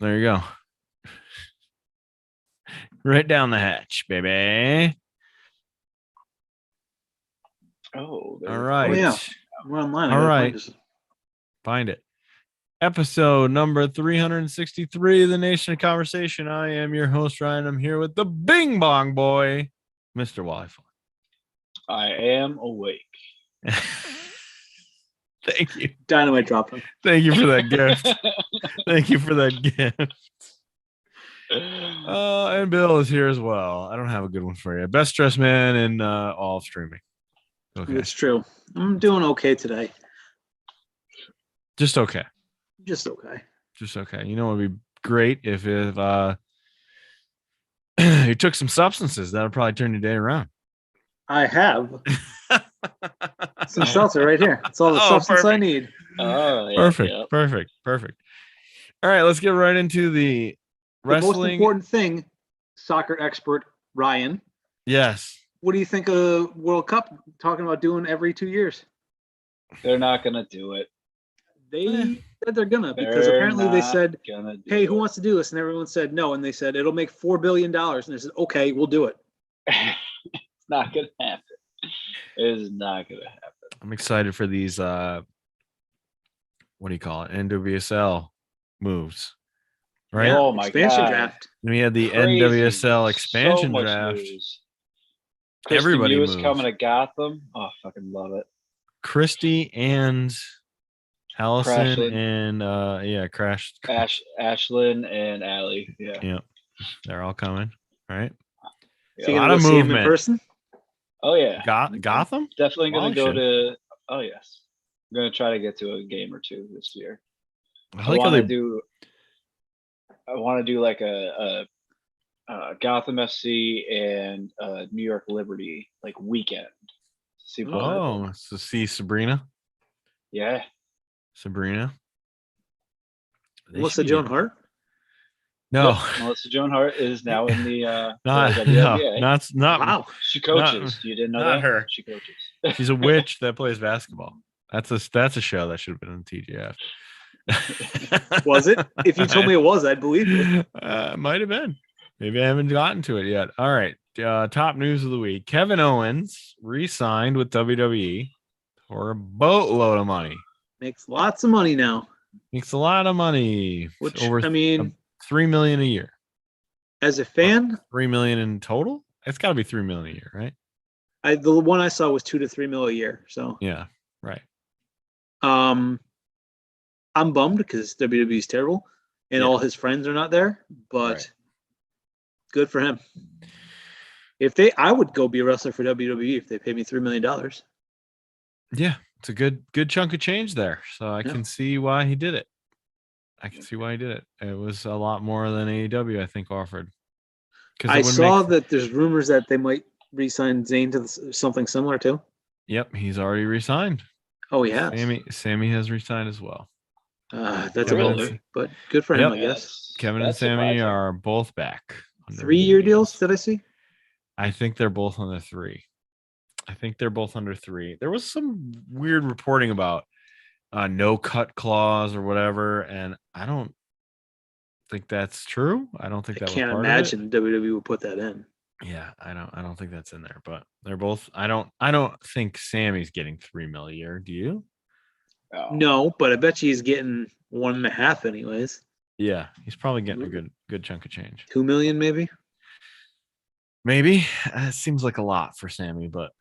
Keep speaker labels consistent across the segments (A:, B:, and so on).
A: there you go. Right down the hatch, baby.
B: Oh,
A: all right.
C: Oh, yeah. We're online.
A: All right. Find it. Episode number 363 of the Nation of Conversation. I am your host, Ryan. I'm here with the Bing Bong Boy, Mr. Wally.
B: I am awake.
A: Thank you.
C: Dynamite dropping.
A: Thank you for that gift. Thank you for that gift. And Bill is here as well. I don't have a good one for you. Best dressed man in all of streaming. Okay.
C: It's true. I'm doing okay today.
A: Just okay.
C: Just okay.
A: Just okay. You know, it would be great if you took some substances. That would probably turn your day around.
C: I have some seltzer right here. It's all the substance
A: perfect.
C: I need.
B: Oh, yeah,
A: Perfect. All right, let's get right into the wrestling.
C: The most important thing, soccer expert Ryan.
A: Yes.
C: What do you think of World Cup? Talking about doing every 2 years.
B: They're not gonna do it.
C: They said they're gonna, because apparently they said, "Hey, who wants to do this?" And everyone said no, and they said it'll make $4 billion, and they said, "Okay, we'll do it."
B: It's not gonna happen. It is not gonna happen.
A: I'm excited for these what do you call it? NWSL moves. Right?
B: Oh my
C: expansion
B: God.
C: draft.
A: And we had the
B: Crazy.
A: NWSL expansion
B: So much
A: draft.
B: news. Christy
A: Everybody
B: was
A: moves.
B: coming to Gotham. Oh, fucking love it.
A: Christy and Allison
B: Crashlyn.
A: and
B: Ashlyn and Allie. Yeah.
A: Yeah. They're all coming, right?
C: So
A: A
C: you
A: lot
C: gonna
A: of
C: go see him in
A: movement.
C: person?
B: Oh yeah.
A: Gotham?
B: Definitely gonna
A: Wally
B: go
A: should.
B: to. Oh yes. I'm gonna try to get to a game or two this year.
A: I like how
B: I
A: they
B: want to do like a Gotham FC and New York Liberty like weekend. See what
A: Oh, so see Sabrina.
B: yeah.
A: Sabrina. They
C: Melissa
A: should be
C: Joan
A: good.
C: Hart?
A: No.
B: Yep, Melissa Joan Hart is now in the
A: Not
B: WNBA.
A: not
C: Wow.
B: She coaches. You didn't know
A: not
B: that?
A: her.
B: She coaches.
A: She's a witch that plays basketball. That's a show that should have been on TGF.
C: Was it? If you told me it was, I'd believe you.
A: Might have been. Maybe I haven't gotten to it yet. All right. Top news of the week. Kevin Owens re-signed with WWE for a boatload of money.
C: Makes lots of money now.
A: Makes a lot of money.
C: Which,
A: over
C: I mean,
A: $3 million a year.
C: as a fan,
A: $3 million in total. It's got to be $3 million a year, right?
C: the one I saw was 2 to 3 mil a year. So
A: Yeah, right.
C: I'm bummed because WWE is terrible and all his friends are not there, but good for him. I would go be a wrestler for WWE if they paid me $3 million.
A: Yeah, it's a good chunk of change there. So I can see why he did it. It was a lot more than AEW, I think, offered.
C: I saw that there's rumors that they might re-sign Zayn to something similar too.
A: Yep, he's already re-signed.
C: Oh, he has.
A: Sammy has re-signed as well.
C: That's a bit, but good for him, I guess.
A: Kevin and Sammy are both back.
C: 3-year deals, did I see?
A: I think they're both under 3. There was some weird reporting about no cut clause or whatever, and I don't think that's true. I don't think that. I can't
C: imagine WWE would put that in.
A: Yeah, I don't think that's in there. But they're both. I don't think Sammy's getting $3 million a year. Do you?
C: Oh. No, but I bet you he's getting 1.5 anyways.
A: Yeah, he's probably getting a good chunk of change.
C: 2 million, maybe.
A: Maybe it seems like a lot for Sammy, but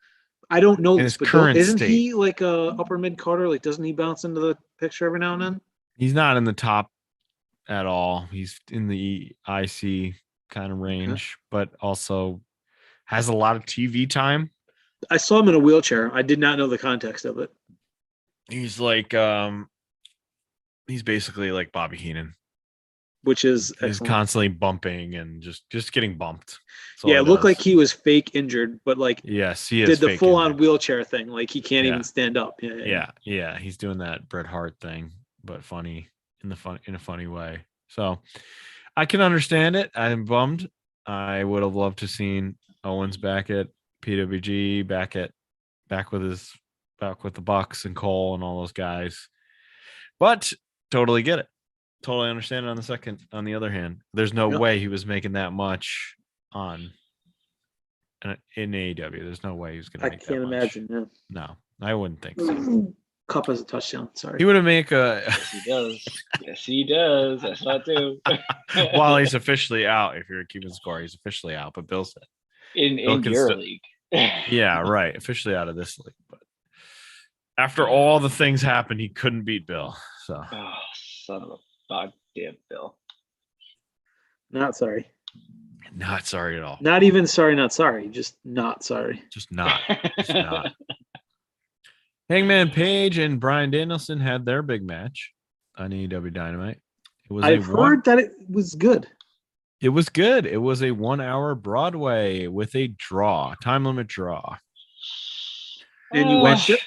C: I don't know this. But isn't
A: state.
C: he like a upper mid Carter? Like, doesn't he bounce into the picture every now and then?
A: He's not in the top at all. He's in the IC kind of range, but also has a lot of TV time.
C: I saw him in a wheelchair. I did not know the context of it.
A: He's like, he's basically like Bobby Heenan,
C: which is
A: he's constantly bumping and just getting bumped.
C: Yeah, it looked like he was fake injured, but like
A: yes, he
C: did the full on wheelchair thing. Like he can't even stand up.
A: Yeah. He's doing that Bret Hart thing, but funny in a funny way. So I can understand it. I'm bummed. I would have loved to seen Owens back at PWG, back with the Bucks and Cole and all those guys. But totally get it. totally understand it on the other hand. There's no way he was making that much in AEW. There's no way he was going to
C: I
A: make that
C: can't
A: much.
C: imagine. Yeah.
A: No, I wouldn't think so.
C: Cup as a touchdown. Sorry.
A: He would have make a.
B: Yes, he does. Yes, he does. That's not too.
A: While he's officially out, if you're keeping score, he's officially out. But Bill said
B: in your league.
A: Yeah, right. Officially out of this league, but after all the things happened, he couldn't beat Bill. So,
B: oh, son of a goddamn Bill.
C: Not sorry.
A: Not sorry at all.
C: Not even sorry, not sorry. Just not sorry.
A: Just not. Just not. Hangman Page and Bryan Danielson had their big match on AEW Dynamite.
C: I've heard that it was good.
A: It was good. It was a 1 hour Broadway with a time limit draw.
C: And you watched it?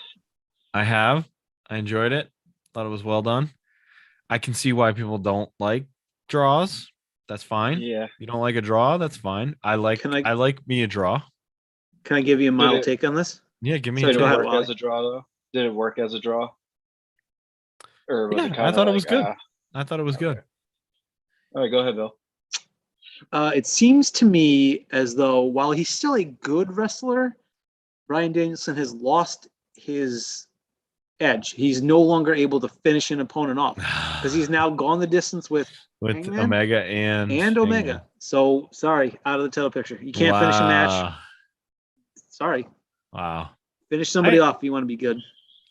A: I have. I enjoyed it. Thought it was well done. I can see why people don't like draws. That's fine.
B: Yeah.
A: You don't like a draw? That's fine. I like me a draw.
C: Can I give you a mild take on this?
A: Yeah, give me
B: a draw. Did it work
C: Wally.
B: as a draw, though? Did it work as a draw? Or was it
A: I thought it was good. I thought it was good.
B: All right, go ahead, Bill.
C: It seems to me as though while he's still a good wrestler, Bryan Danielson has lost his edge. He's no longer able to finish an opponent off because he's now gone the distance with Hangman
A: Omega and
C: Omega.
A: Hangman.
C: So sorry, out of the title picture. You can't finish a match. Sorry.
A: Wow.
C: Finish somebody off if you want to be good.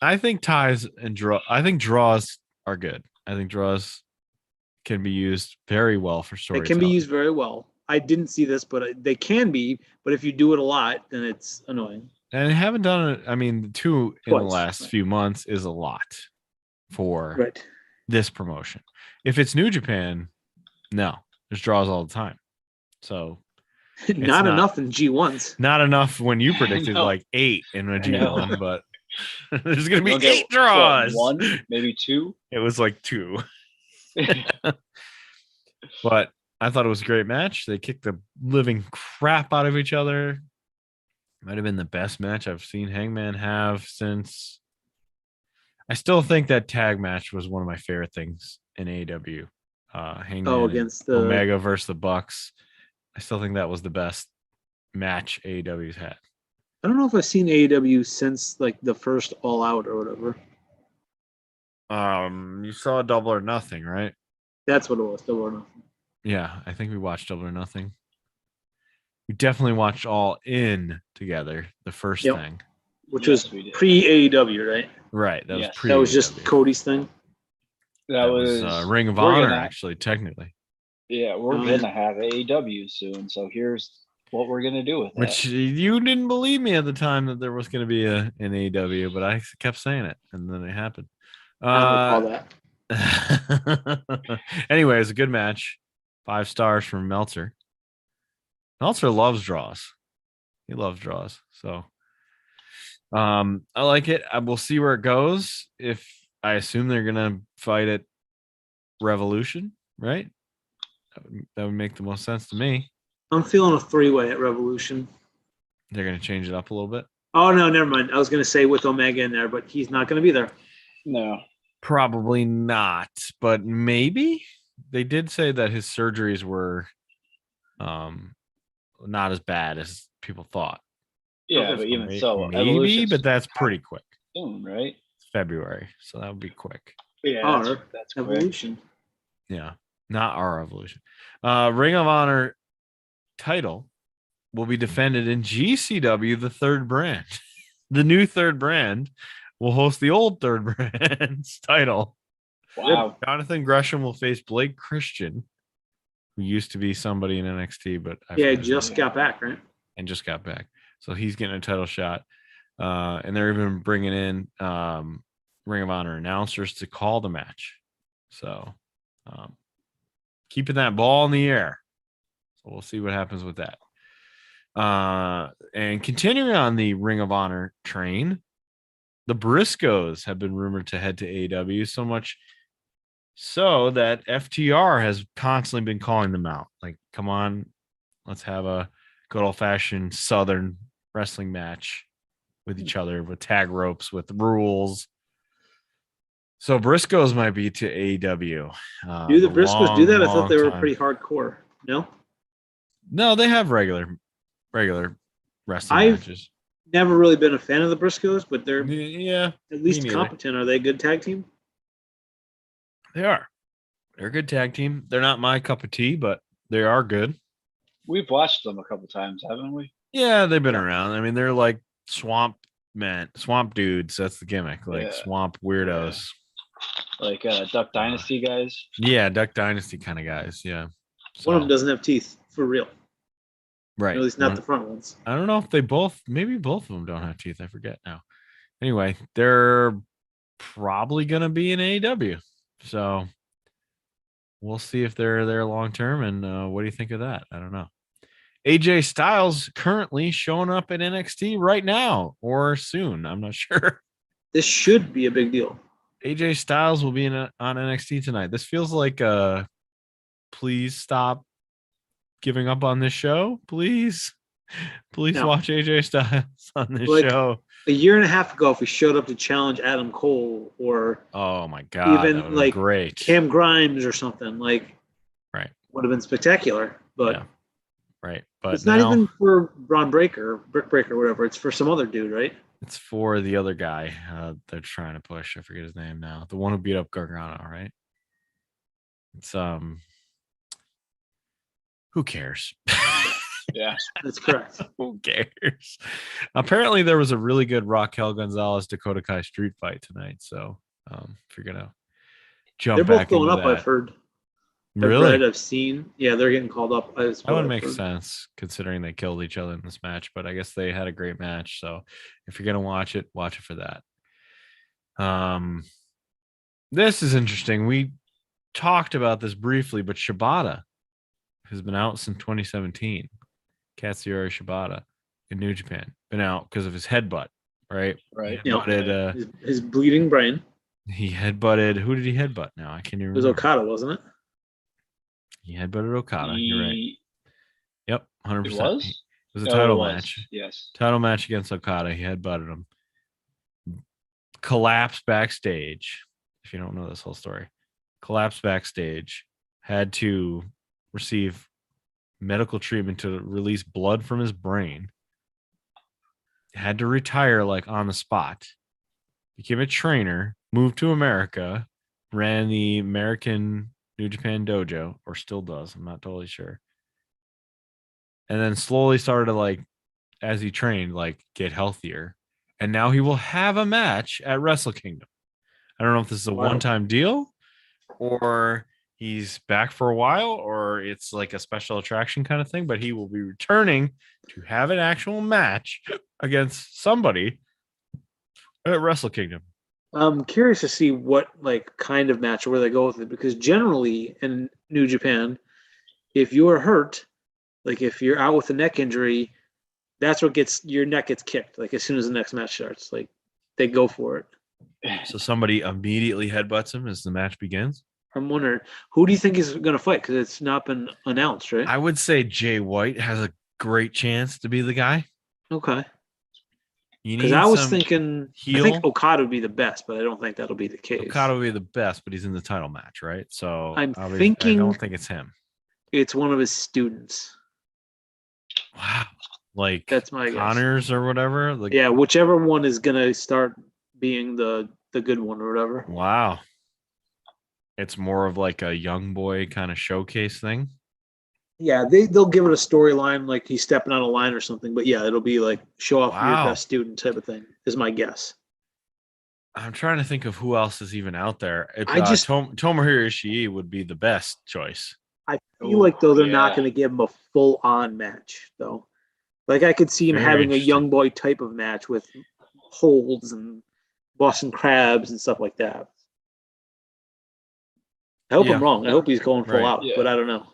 A: I think ties and draws are good. I think draws can be used very well for storytelling.
C: It can be used very well. I didn't see this, but they can be. But if you do it a lot, then it's annoying.
A: And I haven't done it. I mean, 2 in the last few months is a lot for this promotion. If it's New Japan, no, there's draws all the time. So
C: not enough in G1s.
A: Not enough when you predicted like 8 in a G1, but there's going to be 8 draws.
B: What, 1, maybe 2.
A: It was like 2. But I thought it was a great match. They kicked the living crap out of each other. Might have been the best match I've seen Hangman have since. I still think that tag match was one of my favorite things in AEW. Hangman
C: against the
A: Omega versus the Bucks. I still think that was the best match AEW's had.
C: I don't know if I've seen AEW since like the first All Out or whatever.
A: You saw Double or Nothing, right?
C: That's what it was. Double or Nothing.
A: Yeah, I think we watched Double or Nothing. We definitely watched All In together, the first thing.
C: Which was pre-AEW, right?
A: Right. That was pre-AEW.
C: That was just Cody's thing.
B: That was
A: Ring of Honor, actually, technically.
B: Yeah, we're going to have AEW soon, so here's what we're going to do with it.
A: Which you didn't believe me at the time that there was going to be an AEW, but I kept saying it, and then it happened.
C: I recall
A: that. Anyway, it was a good match. 5 stars from Meltzer. Meltzer loves draws. He loves draws. So I like it. We'll see where it goes. If I assume they're gonna fight at Revolution, right? That would make the most sense to me.
C: I'm feeling a 3-way at Revolution.
A: They're gonna change it up a little bit.
C: Oh no, never mind. I was gonna say with Omega in there, but he's not gonna be there.
B: No.
A: Probably not, but maybe. They did say that his surgeries were not as bad as people thought.
B: Yeah, but even so,
A: maybe, but that's pretty quick.
B: Soon, right?
A: February, so that would be quick.
B: Yeah, that's
C: Evolution.
B: Quick.
A: Yeah, not our Evolution. Ring of Honor title will be defended in GCW, the third brand. The new third brand will host the old third brand's title.
B: Wow.
A: Jonathan Gresham will face Blake Christian, who used to be somebody in NXT, but
C: just got back, right?
A: And just got back. So he's getting a title shot. And they're even bringing in Ring of Honor announcers to call the match. So keeping that ball in the air. So we'll see what happens with that. And continuing on the Ring of Honor train, the Briscos have been rumored to head to AEW, so much so that FTR has constantly been calling them out. Like, come on, let's have a good old-fashioned Southern wrestling match with each other, with tag ropes, with rules. So Briscos might be to AEW.
C: Do the Briscoes do that? I thought
A: long
C: they were
A: time.
C: pretty hardcore. No,
A: No, they have regular wrestling
C: I've
A: matches.
C: never really been a fan of the Briscoes, but they're
A: Yeah,
C: at
A: me
C: least
A: neither.
C: competent. Are they a good tag team?
A: They are. They're a good tag team. They're not my cup of tea, but they are good.
B: We've watched them a couple times, haven't we?
A: Yeah, they've been
C: Yeah.
A: around. I mean, they're like swamp dudes. That's the gimmick, like
B: Yeah.
A: swamp weirdos.
B: Like Duck Dynasty guys.
A: Yeah, Duck Dynasty kind of guys. Yeah.
C: One of them
A: So,
C: doesn't have teeth for real.
A: right.
C: At least not the front ones.
A: I don't know if they both, maybe both of them don't have teeth. I forget now. Anyway, they're probably going to be in AEW. So we'll see if they're there long term. And what do you think of that? I don't know. AJ Styles currently showing up at NXT right now or soon. I'm not sure.
C: This should be a big deal.
A: AJ Styles will be on NXT tonight. This feels like please stop giving up on this show. Please
C: No.
A: watch AJ Styles on this
C: Like,
A: show.
C: A year and a half ago, if we showed up to challenge Adam Cole or
A: Oh my god, that
C: even
A: would've
C: like
A: been great.
C: Cam Grimes or something, like
A: Right.
C: would have been spectacular. But
A: Yeah. Right. But
C: it's
A: now
C: not even for Brick Breaker, whatever. It's for some other dude, right?
A: it's for the other guy they're trying to push. I forget his name now. The one who beat up Gargano, right? It's who cares?
B: Yeah.
C: That's correct.
A: Who cares? Apparently there was a really good Raquel Gonzalez Dakota Kai street fight tonight. So if you're gonna jump
C: They're both
A: back
C: going
A: into
C: up,
A: that.
C: I've heard.
A: Really?
C: I've seen. Yeah, they're getting called up.
A: That would make sense considering they killed each other in this match, but I guess they had a great match. So if you're gonna watch it for that. This is interesting. We talked about this briefly, but Shibata has been out since 2017. Katsuyori Shibata in New Japan. Been out because of his headbutt, right?
B: Right.
A: He headbutted,
C: His bleeding brain.
A: he headbutted. Who did he headbutt now? I can't even
C: It was
A: remember.
C: Okada, wasn't it?
A: He headbutted Okada. You're right. Yep, 100%.
B: It was?
A: It was a title
B: it was.
A: match.
B: Yes.
A: Title match against Okada. He headbutted him. Collapsed backstage. If you don't know this whole story, collapsed backstage. Had to receive medical treatment to release blood from his brain. Had to retire like on the spot. Became a trainer. Moved to America. Ran the American New Japan dojo, or still does. I'm not totally sure. And then slowly started to, like, as he trained, like, get healthier. And now he will have a match at Wrestle Kingdom. I don't know if this is a one-time deal or he's back for a while or it's like a special attraction kind of thing, but he will be returning to have an actual match against somebody at Wrestle Kingdom.
C: I'm curious to see what like kind of match or where they go with it, because generally in New Japan, if you're hurt, like if you're out with a neck injury, that's what gets your neck gets kicked. Like as soon as the next match starts, like they go for it.
A: So somebody immediately headbutts him as the match begins.
C: I'm wondering, who do you think is going to fight? Because it's not been announced, right?
A: I would say Jay White has a great chance to be the guy.
C: Okay.
A: Because
C: I was thinking, I think Okada would be the best, but I don't think that'll be the case.
A: Okada would be the best, but he's in the title match, right? So
C: I'm
A: I
C: thinking
A: don't think it's him.
C: It's one of his students.
A: Wow. Like
C: that's my
A: Connors
C: guess.
A: Or whatever. Like,
C: yeah, whichever one is gonna start being the good one or whatever.
A: Wow. It's more of like a young boy kind of showcase thing.
C: Yeah, they'll give it a storyline like he's stepping on a line or something, but yeah, it'll be like show off your best student type of thing, is my guess.
A: I'm trying to think of who else is even out there. Tomohiro Ishii would be the best choice.
C: I feel like though they're not going to give him a full on match though. Like I could see him having a young boy type of match with holds and Boston crabs and stuff like that. I hope I'm wrong. I hope he's going full out, but I don't know.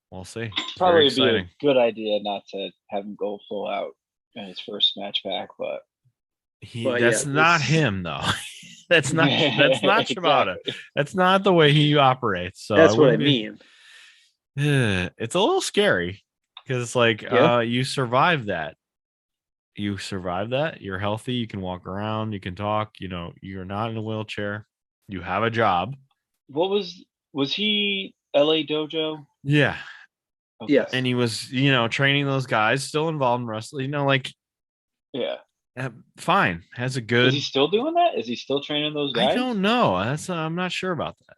A: We'll see.
B: Probably be a good idea not to have him go full out in his first match back, but
A: that's not him though. that's not Shibata.
B: Exactly.
A: That's not the way he operates. So
C: that's what I mean.
A: It's a little scary because it's like you survived that. you survive that. You're healthy. You can walk around. You can talk. You're not in a wheelchair. You have a job.
B: What was he LA Dojo?
A: Yeah.
B: Okay.
C: Yes.
A: And he was, training those guys, still involved in wrestling.
B: Yeah.
A: Fine. Has a
B: Is
A: good.
B: he still doing that? Is he still training those
A: I
B: guys?
A: don't know. I'm not sure about that.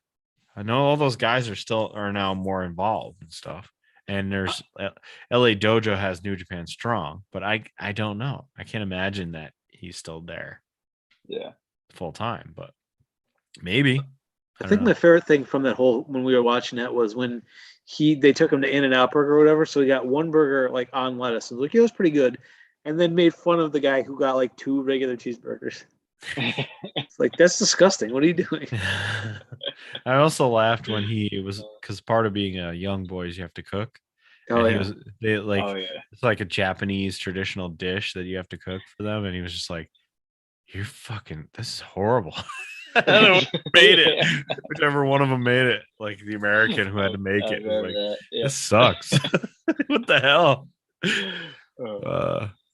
A: I know all those guys are now more involved and stuff. And there's LA Dojo has New Japan Strong, but I don't know. I can't imagine that he's still there.
B: Yeah.
A: Full time, but maybe.
C: I think my favorite thing from that whole when we were watching that was when they took him to In-N-Out Burger or whatever. So he got one burger like on lettuce. And like, it was pretty good. And then made fun of the guy who got like 2 regular cheeseburgers. It's like, that's disgusting. What are you doing?
A: I also laughed when he was, because part of being a young boy is you have to cook.
C: Oh,
A: and
C: yeah.
A: It's like a Japanese traditional dish that you have to cook for them. And he was just like, this is horrible. I don't know who made it.
B: Yeah.
A: Whichever one of them made it, like the American who had to make it. Was like, this sucks. What the hell?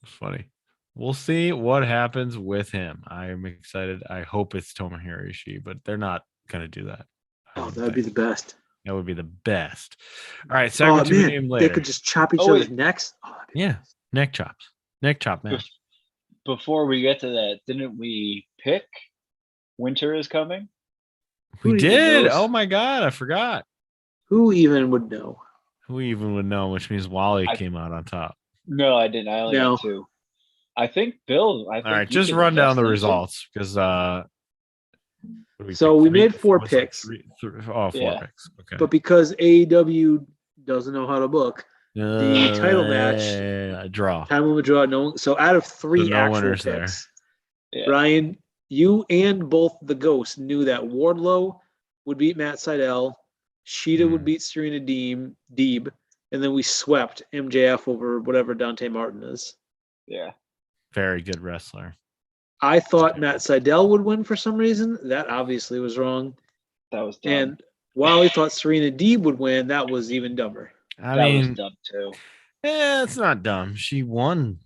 A: Funny. We'll see what happens with him. I'm excited. I hope it's Tomohiro Ishii, but they're not gonna do that.
C: Oh, that would be the best.
A: That would be the best. All right, segment to be named later.
C: They could just chop each other's necks. Oh,
A: yeah, neck chops. Neck chop match.
B: Before we get to that, didn't we pick Winter is Coming?
A: We did. Oh my god, I forgot.
C: Who even would know?
A: Who even would know? Which means Wally came out on top.
B: No, I didn't. I only got 2. I think Bill. All
A: right, just run down the results because.
C: We made 4 picks.
A: 4 picks. Okay.
C: But because AEW doesn't know how to book, the title match
A: draw.
C: Time of a draw. No, so out of 3 actual picks, Brian, you and both the Ghosts knew that Wardlow would beat Matt Sydal, Shida would beat Serena Deeb, and then we swept MJF over whatever Dante Martin is.
B: Yeah.
A: Very good wrestler.
C: I thought Matt Sydal would win for some reason. That obviously was wrong.
B: That was dumb.
C: And Wally thought Serena Deeb would win. That was even dumber.
B: That was dumb too.
A: It's not dumb. She won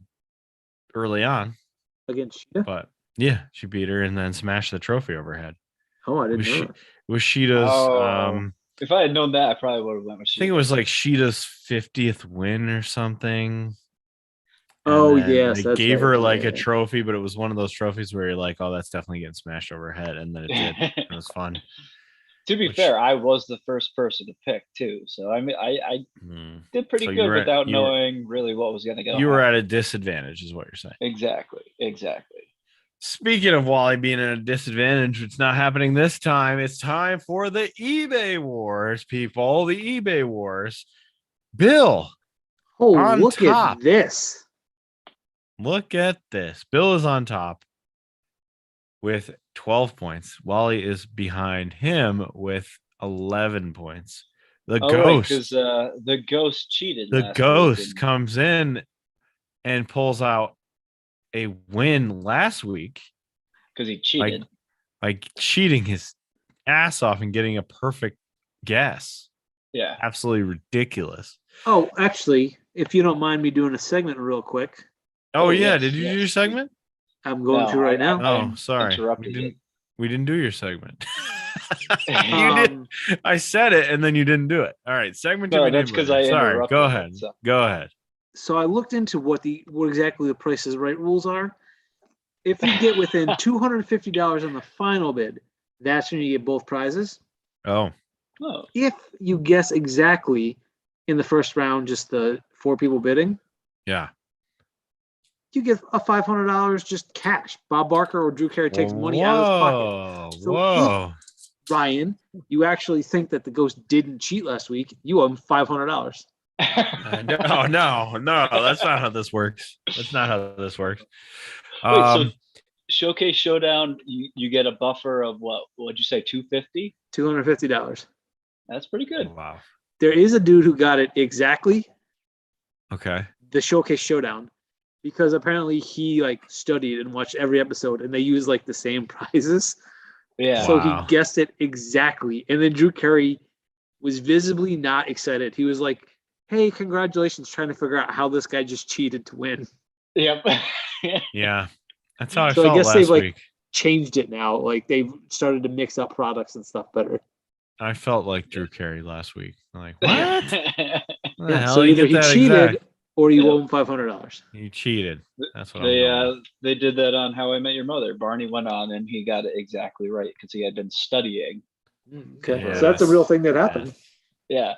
A: early on
C: against Shida,
A: but yeah, she beat her and then smashed the trophy over her head.
C: Oh, I didn't know.
A: It was Shida's.
B: If I had known that, I probably would have went with Shida.
A: I think it was like Shida's 50th win or something.
C: Oh, yes.
A: They gave her like a trophy, but it was one of those trophies where you're like, oh, that's definitely getting smashed over her head. And then it did. It was fun.
B: To be fair, I was the first person to pick too. So I mean, I did pretty good without knowing really what was going to go.
A: You were at a disadvantage is what you're saying.
B: Exactly.
A: Speaking of Wally being at a disadvantage, it's not happening this time. It's time for the eBay Wars, people. The eBay Wars. Bill.
C: Oh, look at this.
A: Look at this. Bill is on top with 12 points. Wally is behind him with 11 points. The Ghost.
B: Because the Ghost cheated.
A: The Ghost comes in and pulls out a win last week.
B: Because he cheated.
A: By cheating his ass off and getting a perfect guess.
B: Yeah.
A: Absolutely ridiculous.
C: Oh, actually, if you don't mind me doing a segment real quick.
A: Oh yeah, yes, did you do your segment?
C: I'm going to right now.
A: Oh, sorry. We didn't do your segment. You did. I said it and then you didn't do it. All right, segment.
B: No, that's because I interrupted.
A: Sorry. Go ahead. Go ahead.
C: So I looked into what exactly the Price is Right rules are. If you get within $250 on the final bid, that's when you get both prizes.
A: Oh.
C: If you guess exactly in the first round, just the 4 people bidding.
A: Yeah.
C: You get a $500 just cash. Bob Barker or Drew Carey takes money out of his pocket. So if, Ryan, you actually think that the Ghost didn't cheat last week, you owe him $500.
A: No, that's not how this works. Wait,
B: so Showcase Showdown, you get a buffer of what'd you say, $250?
C: $250.
B: That's pretty good.
A: Wow.
C: There is a dude who got it exactly.
A: Okay.
C: The Showcase Showdown. Because apparently he studied and watched every episode and they use the same prizes.
B: Yeah.
C: So he guessed it exactly. And then Drew Carey was visibly not excited. He was like, hey, congratulations, trying to figure out how this guy just cheated to win.
B: Yep.
A: Yeah, that's how I
C: So I
A: felt
C: guess they've
A: last week.
C: changed it now. Like they've started to mix up products and stuff better.
A: I felt like Drew Carey last week. I'm like, what? What the hell?
C: So
A: You
C: either
A: get
C: he
A: that
C: cheated
A: exact.
C: or you
B: Yeah.
C: owe him $500.
A: You cheated. That's what I'm going.
B: They did that on How I Met Your Mother. Barney went on and he got it exactly right because he had been studying.
C: Okay,
A: Yes.
C: so that's a real thing that happened.
B: Yeah.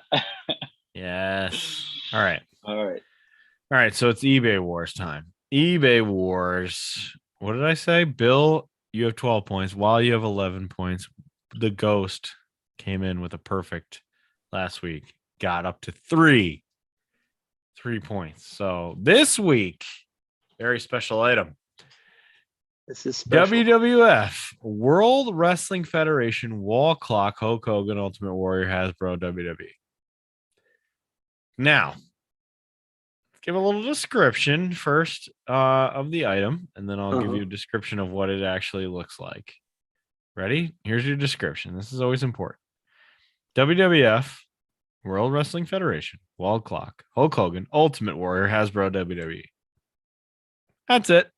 A: Yes. All right.
B: All right.
A: All right. So it's eBay Wars time. eBay Wars. What did I say? Bill, you have 12 points. Wally, you have 11 points. The Ghost came in with a perfect last week. Got up to 3 points. So this week, very special item.
C: This is special.
A: WWF World Wrestling Federation wall clock. Hulk Hogan, Ultimate Warrior, Hasbro, WWE. Now, give a little description first of the item, and then I'll give you a description of what it actually looks like. Ready? Here's your description. This is always important. WWF World Wrestling Federation wall clock. Hulk Hogan, Ultimate Warrior, Hasbro, WWE. That's it.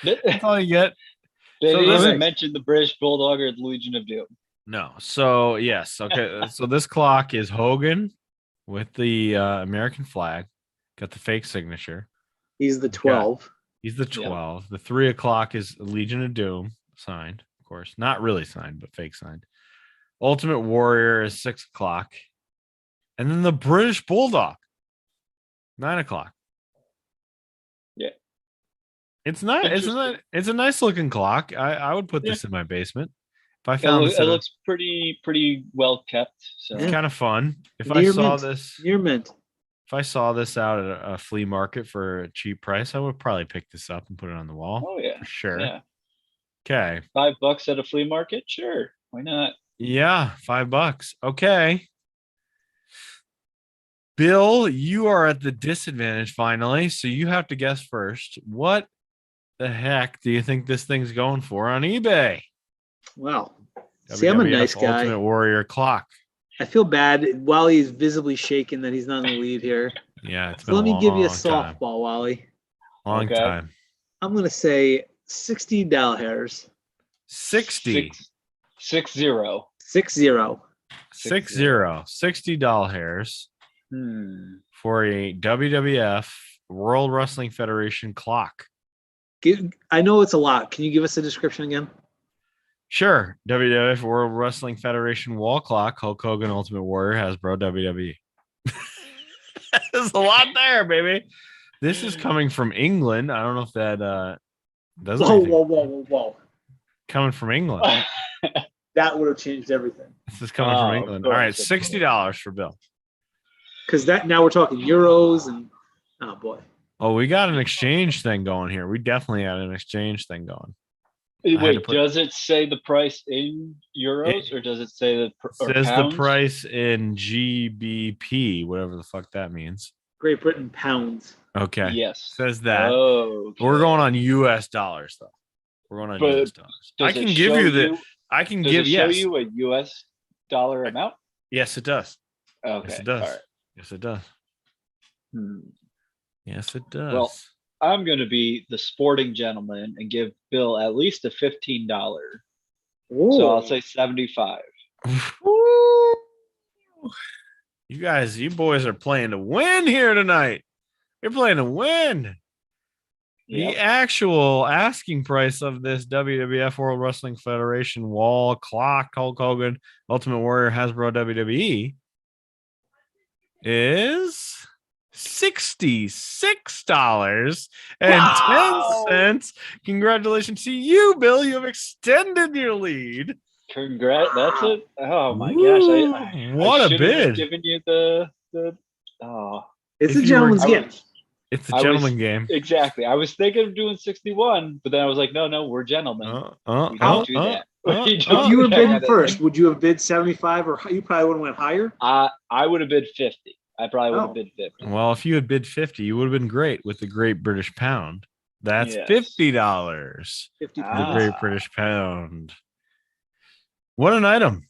A: That's all you get.
B: They
A: So
B: didn't
A: this-
B: even mention the British Bulldog or the Legion of Doom.
A: No. So, yes. Okay. So this clock is Hogan with the American flag. Got the fake signature.
C: He's the 12.
A: He's the 12. The 3 o'clock is Legion of Doom signed, of course. Not really signed, but fake signed. Ultimate Warrior is 6 o'clock. And then the British Bulldog, 9 o'clock.
B: Yeah.
A: It's not. It's a nice looking clock. I would put this in my basement. If I found this,
B: it looks pretty well kept. So
A: it's kind of fun. If
C: Near
A: I saw
C: mint.
A: this,
C: Near mint.
A: if I saw this out at a flea market for a cheap price, I would probably pick this up and put it on the wall.
B: Oh yeah,
A: for sure.
B: Yeah.
A: Okay.
B: $5 at a flea market, sure. Why not?
A: Yeah, $5. Okay. Bill, you are at the disadvantage finally, so you have to guess first. What the heck do you think this thing's going for on eBay?
C: Well, see, I'm a nice guy.
A: Ultimate Warrior clock.
C: I feel bad. Wally's visibly shaking that he's not in the lead here.
A: Yeah, it's
C: So
A: been
C: let me give you a
A: long time.
C: softball, Wally.
A: Long time.
C: I'm going to say $60.
A: 60.
B: 60.
C: 60.
A: $60 hairs for a WWF World Wrestling Federation clock.
C: I know it's a lot. Can you give us a description again?
A: Sure. WWF World Wrestling Federation wall clock. Hulk Hogan, Ultimate Warrior, Hasbro, WWE. There's a lot there, baby. This is coming from England. I don't know if that does.
C: Whoa.
A: Coming from England.
C: That would have changed everything.
A: This is coming from England. All right, $60 for Bill.
C: Because now we're talking euros and oh boy.
A: Oh, we got an exchange thing going here. We definitely had an exchange thing going.
B: Wait, does it say the price in euros or does it say
A: the price in GBP, whatever the fuck that means?
C: Great Britain pounds.
A: Okay.
B: Yes.
A: Says that.
B: Okay.
A: We're going on US dollars though. We're going on US dollars. I can give you the
B: show you a US dollar amount?
A: Yes, it does.
B: Okay.
A: Yes, it does.
B: All right.
A: Yes, it does. Yes, it does.
B: Well, I'm going to be the sporting gentleman and give Bill at least a $15. So I'll say 75.
A: You boys are playing to win here tonight. You're playing to win. Yep. The actual asking price of this WWF World Wrestling Federation wall clock Hulk Hogan Ultimate Warrior Hasbro WWE is $66.10. Congratulations to you, Bill. You have extended your lead.
B: Congrats. That's it. Oh my gosh.
A: What a bid.
B: Giving you the
C: it's a gentleman's game.
A: It's a gentleman game.
B: Exactly. I was thinking of doing 61, but then I was like, no, we're gentlemen. We don't do that.
C: If you were bidding first, would you have bid 75 or you probably would have went higher?
B: I would have bid 50. I probably would have bid 50.
A: Well, if you had bid 50, you would have been great with the Great British Pound. That's $50. The Great British Pound. What an item.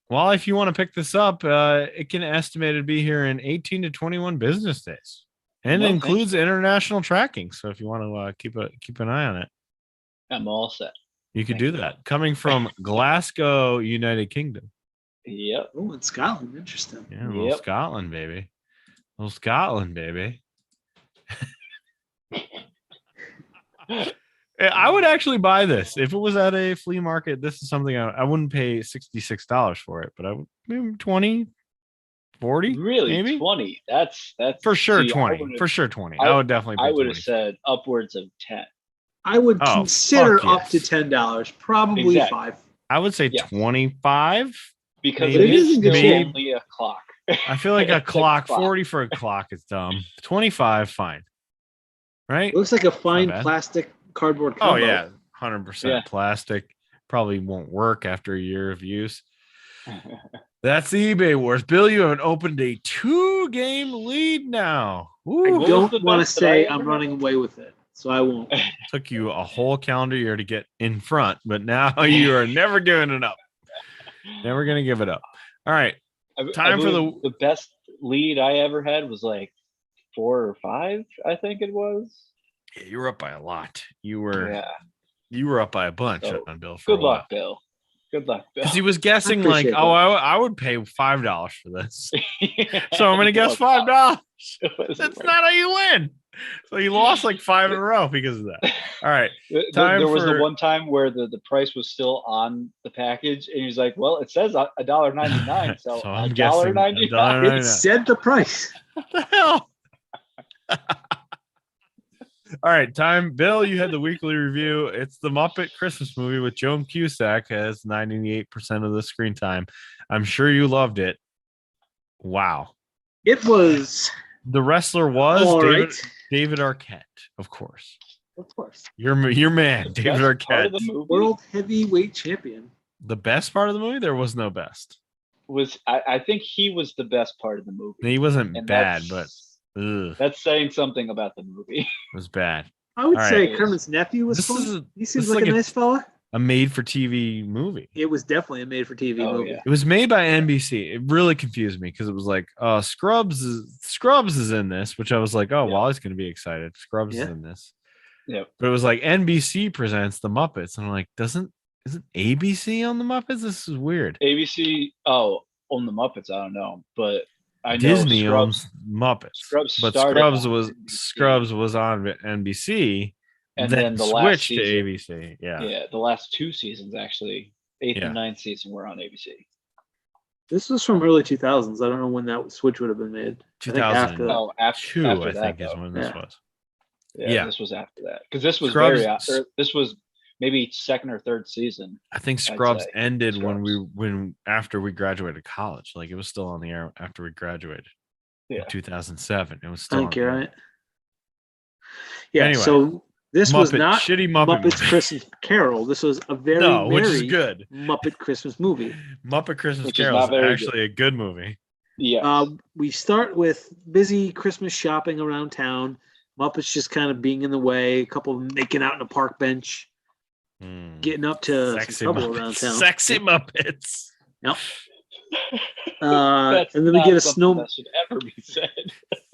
A: Well, if you want to pick this up, it can estimated be here in 18 to 21 business days. And
B: No,
A: it
B: thank
A: includes international tracking. So if you want to keep an eye on it,
B: I'm all set.
A: you could
B: Thank
A: do
B: you.
A: that. Coming from Glasgow, United Kingdom.
B: Yep.
C: Oh, in Scotland. Interesting.
A: Yeah, a little
B: Yep.
A: Scotland, baby. A little Scotland, baby. I would actually buy this if it was at a flea market. This is something I wouldn't pay $66 for it, but I would maybe 20, 40,
B: Really,
A: maybe
B: 20. That's
A: for sure
B: see,
A: 20. For sure 20. I would definitely
B: I
A: pay
B: would have
A: 20.
B: said upwards of 10.
C: I would
A: Oh,
C: consider
A: fuck
C: up to
A: yes.
C: $10, probably
B: Exactly.
C: 5.
A: I would say
B: Yes.
A: 25
B: Because
A: Maybe.
B: it is
C: It is in good
B: still
C: shape.
B: only a clock.
A: I feel like a
B: It's
A: clock,
B: clock.
A: 40 for a clock is dumb. 25, fine. Right?
C: Looks like a fine
A: bad.
C: plastic cardboard
A: Oh,
C: combo.
A: yeah. 100%
B: Yeah.
A: plastic. Probably won't work after a year of use. That's the eBay wars. Bill, you have opened a 2-game lead now.
C: I
A: Woo.
B: What was
C: don't
B: the
C: want to
B: best that
C: say
B: I
C: I'm
B: ever
C: running
B: had?
C: away with it, so I won't.
A: Took you a whole calendar year to get in front, but now you are never giving it up. Never going to give it up. All right. Time for
B: the best lead I ever had was like 4 or 5, I think it was.
A: Yeah, you were up by a lot. You were
B: Yeah.
A: up by a bunch
B: So,
A: on Bill for
B: Good
A: a while.
B: luck, Bill. Good luck, Bill.
A: Because he was guessing like,
C: appreciate
A: oh,
C: that.
A: I would pay $5 for this. So I'm going to guess $5. That's not how you win. So you lost like 5 in a row because of that. All right.
B: There was the one time where the price was still on the package, and he's like, "Well, it says $1.99, so
A: So I'm guessing
B: $1.99."
A: $1.99.
C: It said the price.
A: What the hell? All right, time. Bill, you had the weekly review. It's the Muppet Christmas movie with Joan Cusack, has 98% of the screen time. I'm sure you loved it. Wow.
C: It was
A: The wrestler was
C: all
A: David,
C: right.
A: David Arquette, of course.
C: Of course.
A: Your man,
B: The
A: David
B: best part of
A: Arquette.
B: the movie
C: World heavyweight champion.
A: The best part of the movie? There was no best.
B: was I think he was the best part of the movie.
A: He wasn't
B: And
A: bad, but ugh,
B: that's saying something about the movie.
A: it was bad.
C: I would
A: All
C: say
B: right.
C: Kermit's nephew was
A: This
C: fun.
A: is
C: He seems
A: this is
C: like
A: like
C: a
A: a-
C: nice fella.
A: A made-for-TV movie.
C: It was definitely a made-for-TV
B: Oh,
C: movie.
B: yeah.
A: It was made by NBC. It really confused me because it was like, Scrubs is in this, which I was like, oh,
B: Yeah.
A: Wally's going to be excited. Scrubs
C: Yeah.
A: is in this.
B: Yep.
A: But it was like NBC presents the Muppets. And I'm like, isn't ABC on the Muppets? This is weird.
B: ABC on the Muppets, I don't know, but I know
A: Disney
B: Scrubs,
A: owns Muppets.
B: Scrubs
A: But
B: started
A: Scrubs
B: on
A: was
B: NBC.
A: Scrubs was on NBC,
B: and
A: then
B: then the last
A: switched to
B: season,
A: ABC.
B: yeah, the last 2 seasons actually, 8th
A: Yeah.
B: and 9th season were on ABC.
C: This was from early 2000s. I don't know when that switch would have been made. I think after that.
B: Oh, after
A: I
B: that,
A: think is
B: though.
A: when this
C: Yeah.
A: was.
B: Yeah,
A: Yeah.
B: this was after that because this was
A: Scrubs-
B: this was maybe 2nd or 3rd season.
A: I think
B: I'd
A: Scrubs
B: say.
A: ended
B: Scrubs.
A: when after we graduated college. Like it was still on the air after we graduated.
B: Yeah.
A: In 2007. It was
C: I
A: still
C: think
A: on
C: you're
A: the air.
C: right. Yeah,
A: Anyway,
C: so this was not
A: shitty Muppet
C: Muppets
A: movie.
C: Christmas Carol. This was a very
A: No, which is
C: merry
A: good.
C: Muppet Christmas movie.
A: Muppet Christmas
B: Which is
A: Carol is
B: not very
A: actually a good movie.
B: Yeah.
C: We start with busy Christmas shopping around town. Muppets just kind of being in the way. A couple of them making out on a park bench, getting up to
A: Sexy
C: some trouble
A: Muppets.
C: around town.
A: Sexy Muppets.
C: Yep.
B: That's
C: And then we
B: not
C: get a
B: something
C: snow.
B: that should ever be said.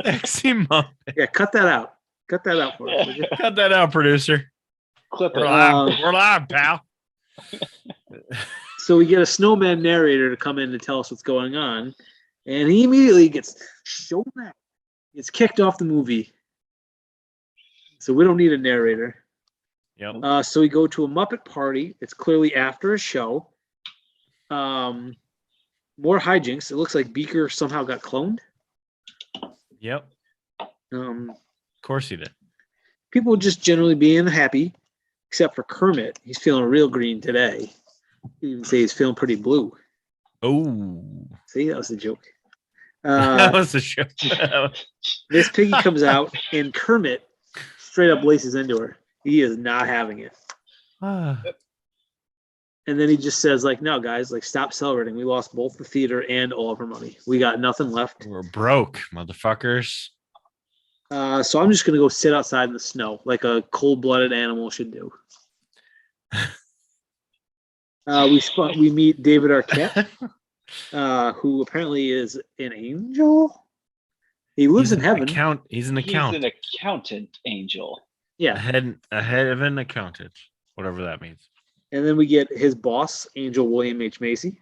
A: Sexy Muppet.
C: Yeah, cut that out. Cut that out for us. would you?
A: Cut that out, producer.
B: Clip
A: We're
B: it.
A: live. We're live, pal.
C: So we get a snowman narrator to come in to tell us what's going on, and he immediately gets shown that. Gets kicked off the movie. So we don't need a narrator.
A: Yep.
C: So we go to a Muppet party. It's clearly after a show. More hijinks. It looks like Beaker somehow got cloned.
A: Yep.
C: Um,
A: Of course he did.
C: people just generally being happy, except for Kermit. He's feeling real green today. You even say he's feeling pretty blue.
A: Oh.
C: See, that was a joke.
A: That was the show.
C: Miss Piggy comes out, and Kermit straight up laces into her. He is not having it. And then he just says, like, no, guys, like, stop celebrating. We lost both the theater and all of our money. We got nothing left.
A: We're broke, motherfuckers.
C: So I'm just going to go sit outside in the snow like a cold-blooded animal should do. We meet David Arquette, who apparently is an angel. He lives in heaven.
A: He's an
B: He's
A: accountant.
B: an accountant angel.
C: Yeah.
A: Ahead of an accountant, whatever that means.
C: And then we get his boss, Angel William H. Macy.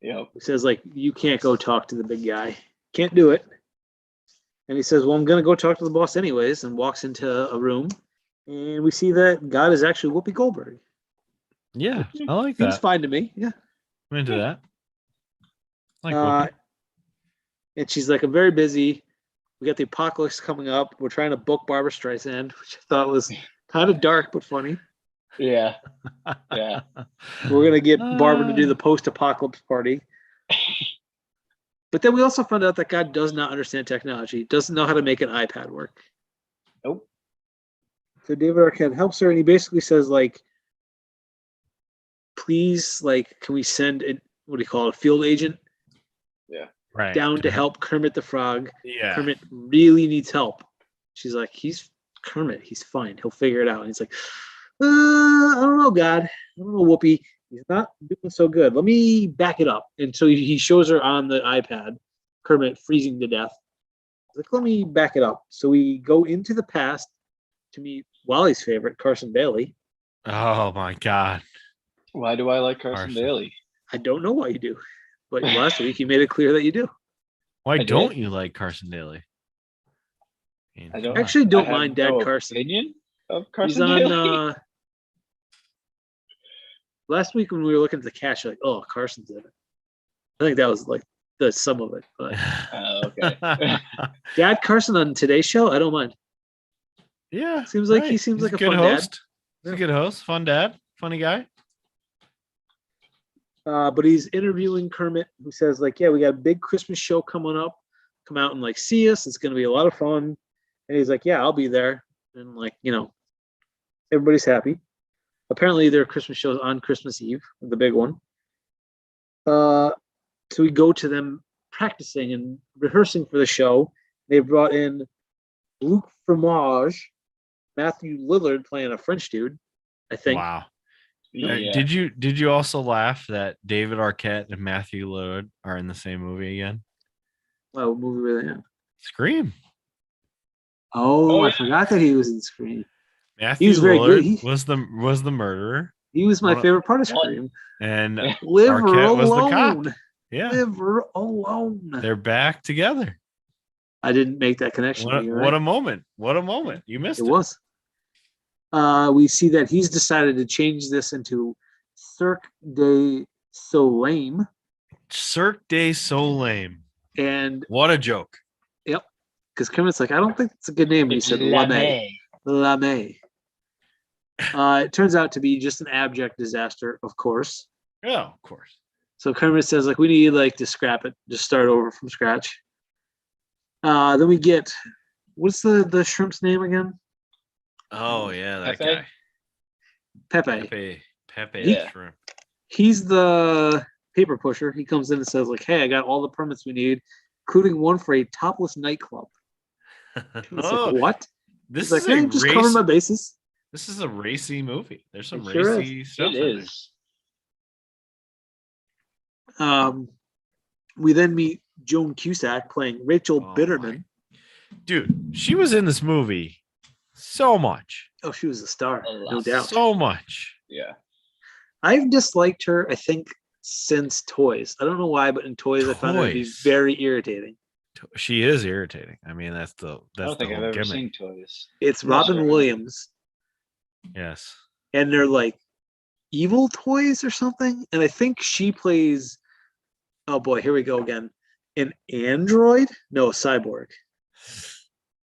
B: Yep.
C: He says, like, you can't go talk to the big guy. Can't do it. And he says, well, I'm going to go talk to the boss anyways, and walks into a room. And we see that God is actually Whoopi Goldberg.
A: Yeah, I like
C: Seems
A: that.
C: fine to me. Yeah.
A: I'm into that. I like Whoopi.
C: And she's like, I'm very busy. We got the apocalypse coming up. We're trying to book Barbara Streisand, which I thought was kind of dark but funny.
B: Yeah. Yeah.
C: We're going to get Barbara to do the post-apocalypse party. But then we also found out that God does not understand technology, doesn't know how to make an iPad work.
B: Nope.
C: So David Arquette helps her, and he basically says, like, please, like, can we send it, what do you call it, a field agent?
B: Yeah.
A: Right.
C: Down to help Kermit the Frog.
A: Yeah.
C: Kermit really needs help. She's like, he's Kermit. He's fine. He'll figure it out. And he's like, I don't know, God. I don't know, Whoopi. He's not doing so good. Let me back it up. And so he shows her on the iPad, Kermit freezing to death. He's like, let me back it up. So we go into the past to meet Wally's favorite, Carson Daly.
A: Oh my God.
B: Why do I like Carson Daly?
C: I don't know why you do, but last week you made it clear that you do.
A: Why don't you like Carson Daly?
B: I don't
C: actually don't mind Dad
B: no
C: Carson.
B: Opinion of
C: He's
B: Carson
C: on.
B: Daly?
C: Last week when we were looking at the cast, you're like, oh, Carson's in it. I think that was like the sum of it. But
B: Okay.
C: Dad Carson on today's show, I don't mind.
A: Yeah.
C: Seems like he seems like a
A: good
C: fun
A: host.
C: dad.
A: He's a good host, fun dad, funny guy.
C: But he's interviewing Kermit, who says, like, yeah, we got a big Christmas show coming up. Come out and like see us. It's gonna be a lot of fun. And he's like, yeah, I'll be there. And like, you know, everybody's happy. Apparently their Christmas show is on Christmas Eve, the big one. So we go to them practicing and rehearsing for the show. They brought in Luke Fromage, Matthew Lillard playing a French dude, I think.
A: Wow.
B: Yeah.
A: Did you also laugh that David Arquette and Matthew Lillard are in the same movie again?
C: Wow, what movie were they in?
A: Scream.
C: Oh, I forgot that he was in Scream.
A: Matthew
C: was very
A: Lillard
C: good.
A: was the murderer.
C: He was my favorite part of Scream.
A: And
C: Live
A: Arquette
C: alone.
A: was the cop. Yeah.
C: Live alone.
A: They're back together.
C: I didn't make that connection.
A: What a moment. What a moment. You missed it.
C: It was. We see that he's decided to change this into Cirque du Soleil.
A: Cirque du Soleil.
C: And
A: what a joke.
C: Yep. Because Kermit's like, I don't think it's a good name. He said Lame. Lame. It turns out to be just an abject disaster, of course.
A: Yeah, of course.
C: So Kermit says, like, we need like to scrap it, just start over from scratch. Then we get, what's the shrimp's name again?
A: Oh yeah, that
B: Pepe?
A: guy.
C: Pepe.
A: Pepe shrimp.
C: He's the paper pusher. He comes in and says, like, hey, I got all the permits we need, including one for a topless nightclub.
A: Oh,
C: like, what?
A: This
C: He's
A: is
C: like, hey, just cover my bases.
A: This is a racy movie. There's some
C: It sure
A: racy stuff.
B: It is.
C: We then meet Joan Cusack playing Rachel Bitterman.
A: Dude, she was in this movie so much.
C: Oh, she was a star, no doubt.
A: So much.
B: Yeah.
C: I've disliked her, I think, since Toys. I don't know why, but in Toys I found her to be very irritating.
A: She is irritating. I mean, that's the
B: I don't think I've
A: whole
B: ever
A: gimmick.
B: seen Toys.
C: It's Robin Williams.
A: Yes.
C: And they're like evil toys or something. And I think she plays, oh boy, here we go again. An android? No, cyborg.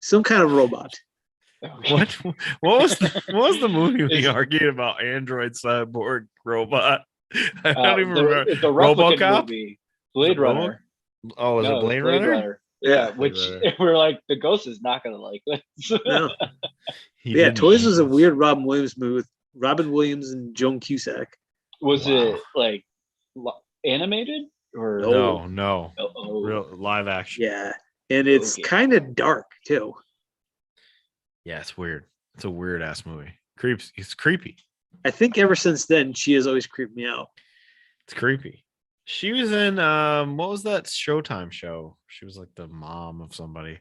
C: Some kind of robot.
A: What was the movie we argued about? Android, cyborg, robot? I don't even remember.
B: It's a replicant
A: RoboCop?
B: movie. Blade Runner.
A: Oh, is it Blade Runner?
B: Yeah, which we're like, the ghost is not going to like this.
C: No. Yeah, Toys was a weird Robin Williams movie with Robin Williams and Joan Cusack.
B: Was it like animated or
A: no. Real live action?
C: Yeah, and it's kind of dark too.
A: Yeah, it's weird. It's a weird ass movie. It's creepy.
C: I think ever since then she has always creeped me out.
A: It's creepy. She was in what was that Showtime show? She was like the mom of somebody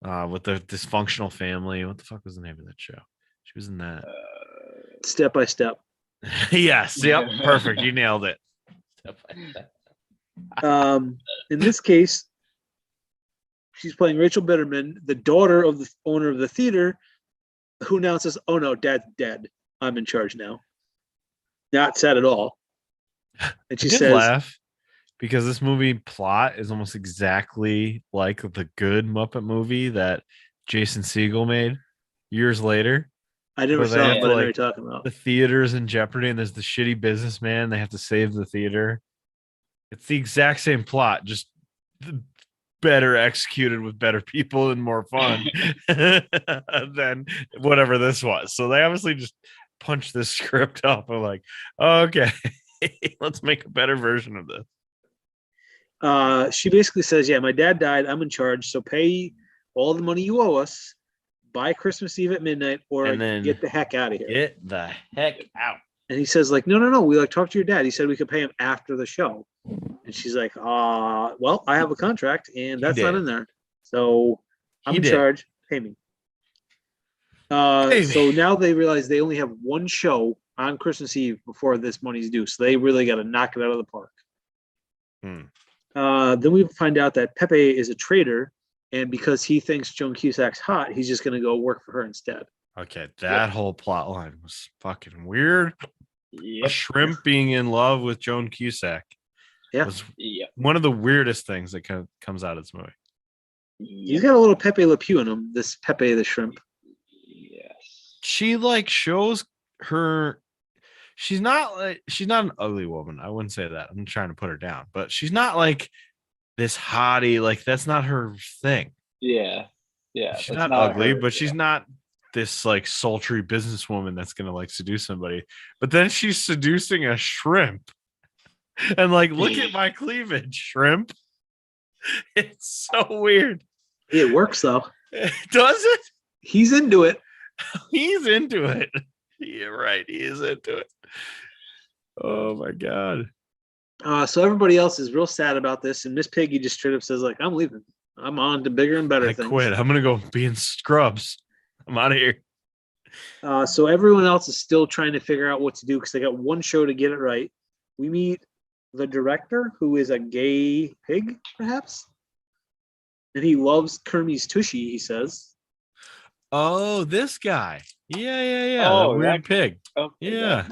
A: with the dysfunctional family. What the fuck was the name of that show? She was in that.
C: Step by Step.
A: Yes, yep, perfect. You nailed it. Step by step.
C: In this case, she's playing Rachel Bitterman, the daughter of the owner of the theater, who announces, "Oh no, Dad's dead. I'm in charge now." Not sad at all. And she
A: I did
C: says,
A: laugh because this movie plot is almost exactly like the good Muppet movie that Jason Segel made years later.
C: "I never
A: Where they
C: saw
A: have
C: it,
A: to,
C: but I know
A: like,
C: you're talking about."
A: the theater's in jeopardy and there's the shitty businessman. They have to save the theater. It's the exact same plot, just better executed with better people and more fun than whatever this was. So they obviously just punched this script up and like, okay, let's make a better version of this.
C: She basically says, "Yeah, my dad died. I'm in charge. So pay all the money you owe us by Christmas Eve at midnight, or
A: And then
C: get the heck out of here."
A: Get the heck out.
C: And he says, like, no. We like talked to your dad. He said we could pay him after the show. And she's like, well, I have a contract and that's not in there. So I'm in charge. Pay me. So now they realize they only have one show on Christmas Eve before this money's due. So they really got to knock it out of the park. Then we find out that Pepe is a traitor. And because he thinks Joan Cusack's hot, he's just going to go work for her instead.
A: Okay, that whole plot line was fucking weird.
B: Yep.
A: A shrimp being in love with Joan Cusack was one of the weirdest things that comes out of this movie.
C: He's got a little Pepe Le Pew in him, this Pepe the shrimp.
B: Yes.
A: She like shows her. She's not an ugly woman. I wouldn't say that. I'm trying to put her down, but she's not like this hottie. Like that's not her thing.
B: Yeah.
A: She's not ugly, but she's not this like sultry businesswoman that's gonna like seduce somebody. But then she's seducing a shrimp, and like, look at my cleavage, shrimp. It's so weird.
C: It works though.
A: Does it?
C: He's into it.
A: He's into it. You're right. He is into it. Oh my god.
C: So everybody else is real sad about this, and Miss Piggy just straight up says, like, I'm leaving. I'm on to bigger and better things.
A: I quit. I'm gonna go be in Scrubs. I'm out of here.
C: So everyone else is still trying to figure out what to do because they got one show to get it right. We meet the director, who is a gay pig, perhaps, and he loves Kermie's tushy. He says,
A: "Oh, this guy, yeah,
B: Oh,
A: the weird pig,
B: Okay,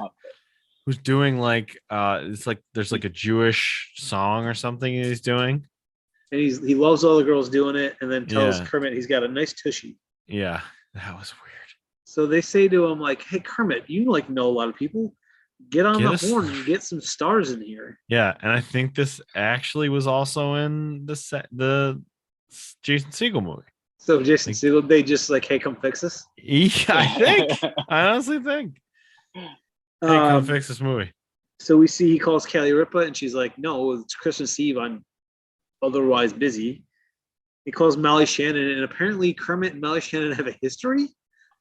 A: who's doing like it's like there's like a Jewish song or something he's doing,
C: and he loves all the girls doing it, and then tells Kermit he's got a nice tushy."
A: Yeah, that was weird.
C: So they say to him, like, "Hey, Kermit, you like know a lot of people. Get on the horn and get some stars in here."
A: Yeah, and I think this actually was also in the Jason Segel movie.
C: So Jason Segel, they just like, "Hey, come fix this."
A: Yeah, I honestly think. Hey, come fix this movie.
C: So we see he calls Kelly Ripa, and she's like, "No, it's Christmas Eve. I'm otherwise busy." He calls Molly Shannon, and apparently Kermit and Molly Shannon have a history.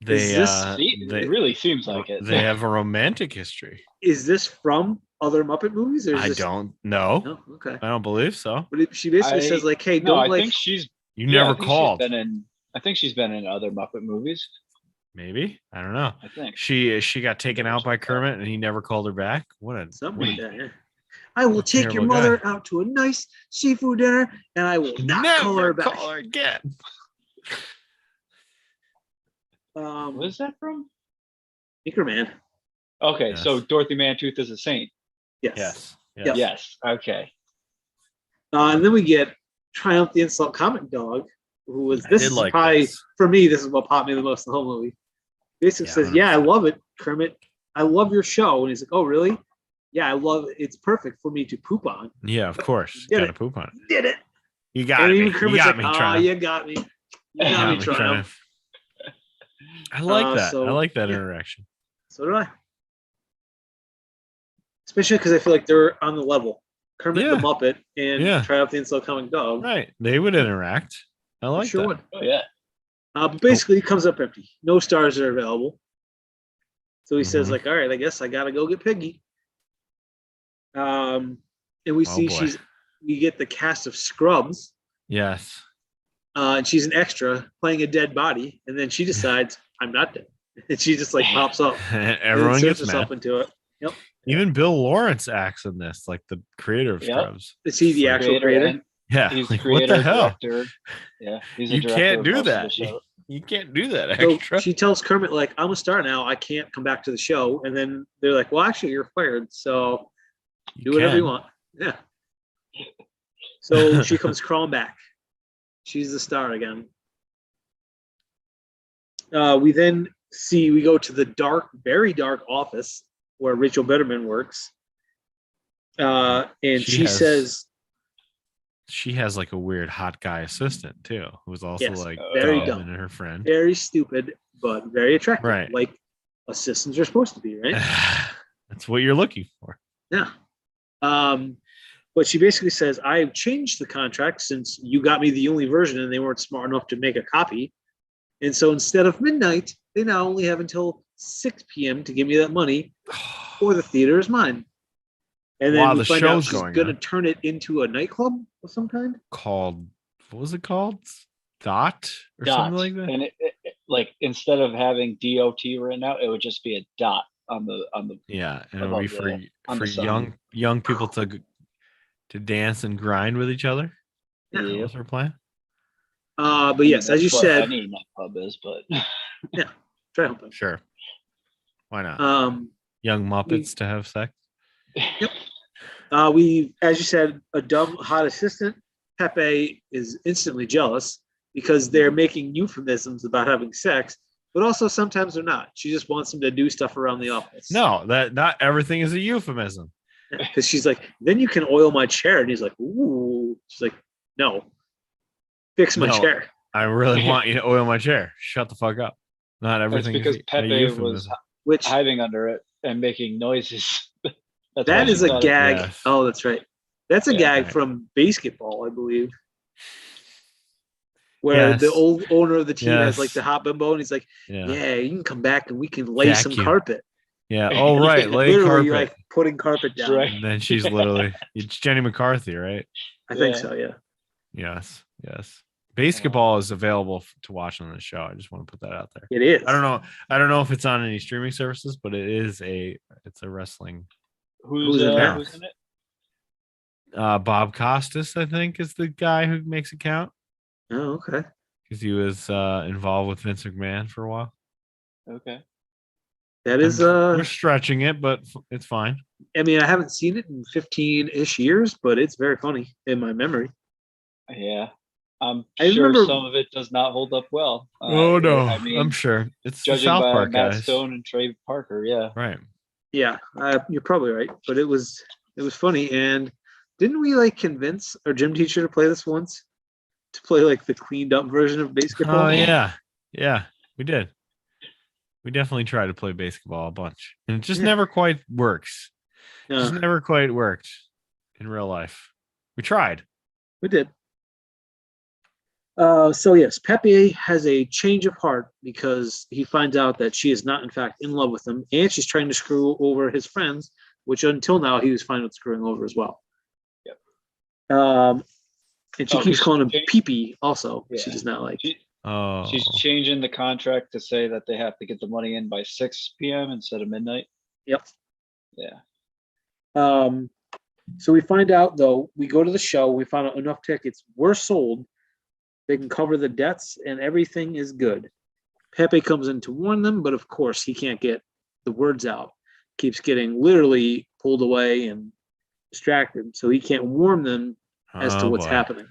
B: It really seems like it.
A: They have a romantic history.
C: Is this from other Muppet movies? Or
A: don't know.
C: No, okay.
A: I don't believe so.
C: But she basically says, like, "Hey,
B: no,
C: don't
B: I
C: like."
B: think she's.
A: You never called.
B: I think she's been in other Muppet movies.
A: Maybe, I don't know.
B: I think
A: she got taken out by Kermit, and he never called her back. What a
C: something like that. Yeah. I will take your mother out to a nice seafood dinner, and I will not call her back.
A: Call her again.
B: What is that from?
C: Anchorman.
B: Okay,
A: yes.
B: So Dorothy Mantooth is a saint.
C: Yes.
B: Yes. Okay.
C: And then we get Triumph the Insult Comic Dog, who was for me, this is what popped me the most in the whole movie. Basically says, "Yeah, I love it, Kermit. I love your show." And he's like, "Oh, really? Yeah, I love it. It's perfect for me to poop on."
A: Yeah, of course. You gotta poop on it.
C: Did it.
A: You got me. You got me, Triumph.
C: You got me. You got me, Triumph.
A: I like that. I like that interaction.
C: So do I. Especially because I feel like they're on the level. Kermit the Muppet and Triumph the Insult Comic Dog.
A: Right. They would interact. I like that.
C: Would.
B: Oh, yeah.
C: But basically, it comes up empty. No stars are available. So he says, like, "All right, I guess I got to go get Piggy." and we
A: Oh,
C: see
A: boy.
C: we get the cast of Scrubs,
A: Yes.
C: and she's an extra playing a dead body, and then she decides I'm not dead, and she just like pops up and
A: Everyone
C: inserts
A: gets
C: herself
A: mad.
C: into it. Yep.
A: Even Bill Lawrence acts in this, like the creator of
B: Yep.
A: Scrubs.
C: Is he the
A: It's like,
C: actual creator?
B: and
A: yeah,
B: he's
A: like,
B: creator,
A: what the hell?
B: director. Yeah, he's a
A: You
B: director
A: can't
B: of
A: do
B: most of
A: that.
B: the show.
A: You can't do that
C: So
A: extra.
C: she tells Kermit, like, I'm a star now. I can't come back to the show. And then they're like, well, actually, you're fired. So do whatever you
A: can.
C: want. Yeah. So she comes crawling back. She's the star again. We then we go to the dark, very dark office where Rachel Bitterman works. And she says,
A: she has like a weird hot guy assistant too, who's also
C: Yes,
A: like
C: very
A: dumb
C: dumb.
A: and her friend.
C: very stupid, but very attractive.
A: Right.
C: Like assistants are supposed to be, right?
A: That's what you're looking for.
C: Yeah. But she basically says, I've changed the contract since you got me the only version and they weren't smart enough to make a copy. And so instead of midnight, they now only have until 6 p.m. to give me that money, or the theater is mine. And then
A: While
C: we
A: the
C: find out
A: show's
C: she's
A: going
C: going to
A: on.
C: turn it into a nightclub of some kind.
A: Called, what was it called? Dot or
B: Dot.
A: something like that?
B: And it like instead of having DOT written out, it would just be a dot on the
A: Yeah, and it would be
B: above on
A: for
B: the sign.
A: young people to dance and grind with each other.
C: Yeah.
A: That was her plan.
C: But yes, as you
B: That's what
C: said,
B: any nightclub is, but
C: try helping.
A: Sure. Why not? Young Muppets to have sex.
C: We, as you said, a dumb hot assistant. Pepe is instantly jealous because they're making euphemisms about having sex, but also sometimes they're not. She just wants him to do stuff around the office.
A: No, that not everything is a euphemism.
C: Because she's like, then you can oil my chair. And he's like, ooh. She's like, no, fix my chair.
A: I really want you to oil my chair. Shut the fuck up. Not
B: that's
A: everything
B: because
A: is
B: Pepe was hiding under it and making noises.
C: That is a gag.
A: Yes.
C: Oh, that's right. That's a gag
A: right.
C: from basketball, I believe. Where the old owner of the team has like the hot bimbo, and he's like, yeah, you can come back and we can lay some carpet.
A: Yeah. Oh, right. Lay
C: literally,
A: carpet.
C: like putting carpet down.
B: Right.
A: And then she's literally, it's Jenny McCarthy, right?
C: I think so, yeah.
A: Yes. Basketball is available to watch on the show. I just want to put that out there.
C: It is.
A: I don't know if it's on any streaming services, but it's a wrestling.
B: Who's in it?
A: Bob Costas, I think, is the guy who makes it count.
C: Oh, okay.
A: Because he was involved with Vince McMahon for a while.
B: Okay.
C: That is
A: we're stretching it, but it's fine.
C: I mean, I haven't seen it in 15-ish years, but it's very funny in my memory.
B: Yeah. I'm
C: I
B: sure
C: remember-
B: some of it does not hold up well.
A: Oh no,
B: I mean,
A: I'm sure it's the
B: judging
A: South
B: by
A: Park
B: Matt
A: guys.
B: Stone and Trey Parker. Yeah.
A: Right.
C: Yeah, you're probably right, but it was funny. And didn't we like convince our gym teacher to play this once? To play like the cleaned up version of basketball?
A: Oh yeah, we did. We definitely tried to play basketball a bunch, and it just never quite works. It just never quite worked in real life. We tried.
C: We did. So yes, Pepe has a change of heart because he finds out that she is not in fact in love with him, and she's trying to screw over his friends, which until now he was fine with screwing over as well.
B: Yep.
C: And she keeps calling him Pee-Pee also. Yeah. She does not like.
B: She's changing the contract to say that they have to get the money in by 6 p.m. instead of midnight.
C: Yep.
B: Yeah.
C: So we find out though, we go to the show, we find out enough tickets were sold. They can cover the debts and everything is good. Pepe comes in to warn them, but of course he can't get the words out. Keeps getting literally pulled away and distracted, so he can't warn them as to what's happening.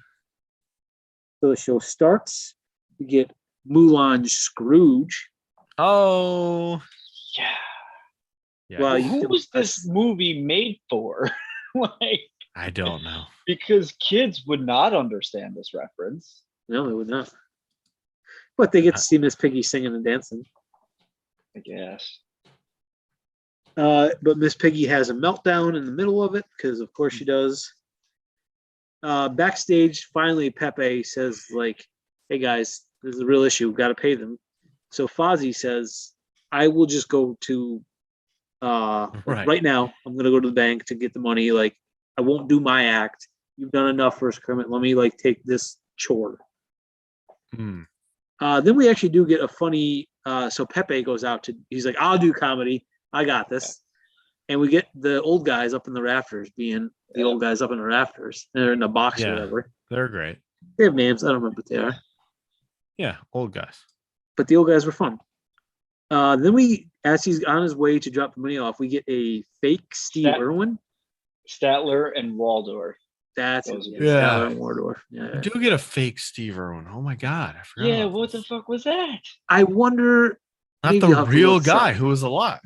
C: So the show starts. We get Moulin Scrooge.
A: Oh,
B: yeah. Well, who was this movie made for? Like,
A: I don't know.
B: Because kids would not understand this reference.
C: No, they would not. But they get to see Miss Piggy singing and dancing.
B: I guess.
C: But Miss Piggy has a meltdown in the middle of it, because of course she does. Backstage, finally Pepe says, like, hey guys, this is a real issue. We've got to pay them. So Fozzie says, I will just go to right now. I'm going to go to the bank to get the money. Like, I won't do my act. You've done enough for us, Kermit. Let me like take this chore. Then we actually do get a funny. So Pepe goes out to. He's like, I'll do comedy. I got this. And we get the old guys up in the rafters, being the old guys up in the rafters. They're in the box or whatever.
A: They're great.
C: They have names. I don't remember what they are.
A: Yeah, old guys.
C: But the old guys were fun. Then we, as he's on his way to drop the money off, we get a fake Steve Irwin.
B: Statler and Waldorf.
C: That's
A: Statler
C: and Waldorf. Yeah.
A: We do get a fake Steve Irwin. Oh my God. I forgot.
B: Yeah, what the fuck was that?
C: I wonder.
A: Not the real guy who was alive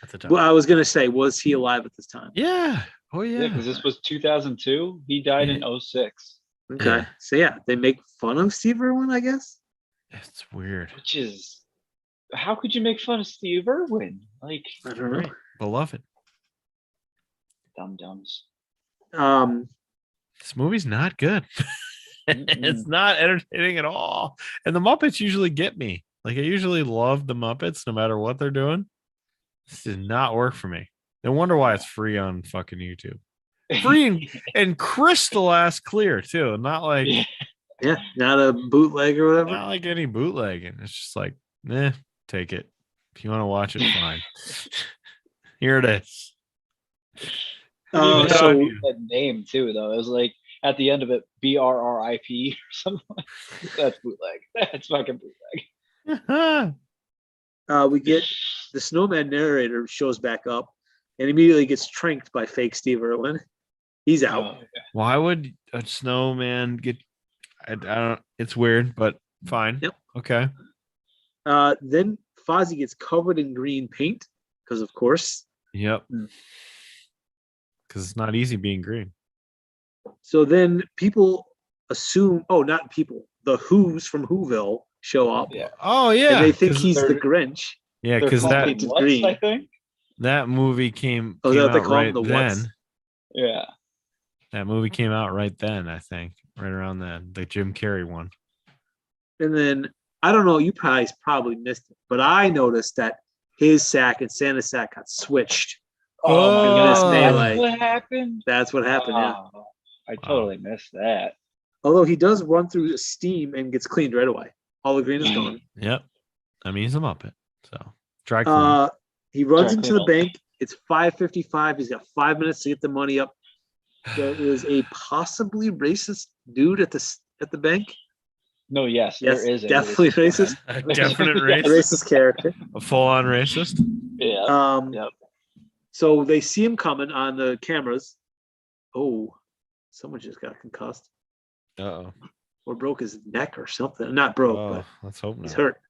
A: at the time.
C: Well, I was going to say, was he alive at this time?
A: Yeah. Oh, yeah.
B: Yeah, because this was 2002. He died in 06.
C: Okay.
A: Yeah.
C: So, yeah, they make fun of Steve Irwin, I guess.
A: It's weird.
B: Which is, how could you make fun of Steve Irwin? Like,
C: I don't know.
A: Beloved.
B: Dum-dums.
A: This movie's not good. It's not entertaining at all. And the Muppets usually get me. Like, I usually love the Muppets no matter what they're doing. This did not work for me. No wonder why it's free on fucking YouTube. Free and crystal ass clear, too. Not like...
C: Yeah, not a bootleg or whatever.
A: Not like any bootlegging. It's just like, take it. If you want to watch it, fine. Here it is.
C: So
B: that name too, though. It was like at the end of it, BRRIP or something. That's bootleg. That's fucking bootleg.
C: We get the snowman narrator shows back up and immediately gets tranked by fake Steve Irwin. He's out.
A: Why would a snowman get? I don't. It's weird, but fine.
C: Yep.
A: Okay.
C: Then Fozzie gets covered in green paint because, of course.
A: Yep. Because it's not easy being green.
C: So then people assume, not people, the Who's from Whoville show up.
B: Yeah.
A: Oh yeah.
C: And they think he's the Grinch.
A: Yeah, because
B: that
C: green.
B: I think
A: that movie came
C: that
A: out
C: they call
A: right
C: the
A: then.
C: What's?
B: Yeah.
A: That movie came out right then, I think. Right around then. The Jim Carrey one.
C: And then I don't know, you probably missed it, but I noticed that his sack and Santa's sack got switched.
B: Oh my
C: That's
B: God.
C: melee.
B: What happened?
C: That's what happened, yeah.
B: I totally missed that.
C: Although he does run through steam and gets cleaned right away. All the green is gone.
A: Yep. I mean, he's a Muppet. So, dry clean.
C: He runs
B: Dry
C: into the
B: clean.
C: bank. It's 5:55. He's got 5 minutes to get the money up. There is a possibly racist dude at the bank.
B: No, yes,
C: Yes,
B: there is
C: definitely racist.
A: A definite
C: A
A: racist.
C: racist character.
A: A full-on racist.
B: Yeah.
C: Yep. So they see him coming on the cameras. Oh, someone just got concussed
A: Uh-oh.
C: or broke his neck or something. Not broke, but
A: Let's hope not.
C: he's hurt.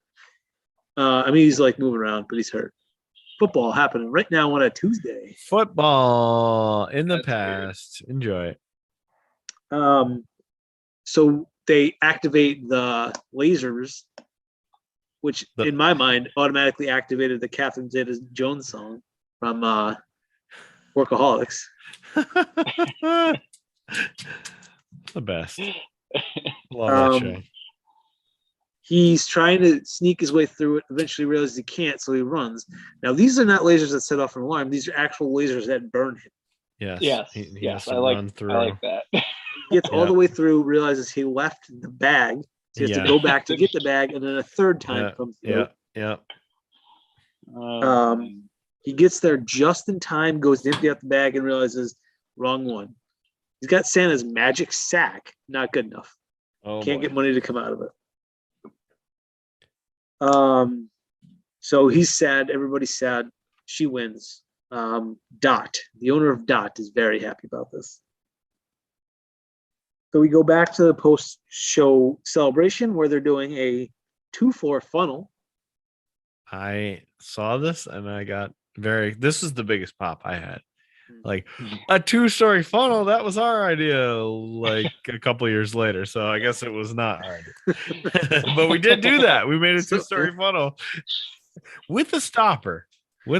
C: I mean, he's like moving around, but he's hurt. Football happening right now on a Tuesday.
A: Football in the
B: That's
A: past. Enjoy it.
C: So they activate the lasers, which in my mind automatically activated the Catherine Zeta-Jones song from Workaholics.
A: The best. Love that show.
C: He's trying to sneak his way through it, eventually realizes he can't, so he runs. Now, these are not lasers that set off an alarm. These are actual lasers that burn him.
A: Yes.
B: Yes.
A: He has to
B: I
A: run
B: like
A: through.
B: I like that.
C: He gets all the way through, realizes he left the bag, so he has to go back to get the bag, and then a third time comes through.
A: Yeah.
C: He gets there just in time, goes to empty out the bag, and realizes wrong one. He's got Santa's magic sack. Not good enough. Can't get money to come out of it. So he's sad. Everybody's sad. She wins. Dot, the owner of Dot, is very happy about this. So we go back to the post-show celebration where they're doing a 2-4 funnel.
A: I saw this and I got this is the biggest pop I had. Like a 2-story funnel, that was our idea like a couple years later. So I guess it was not our idea. But we did do that. We made a 2-story funnel with a stopper. It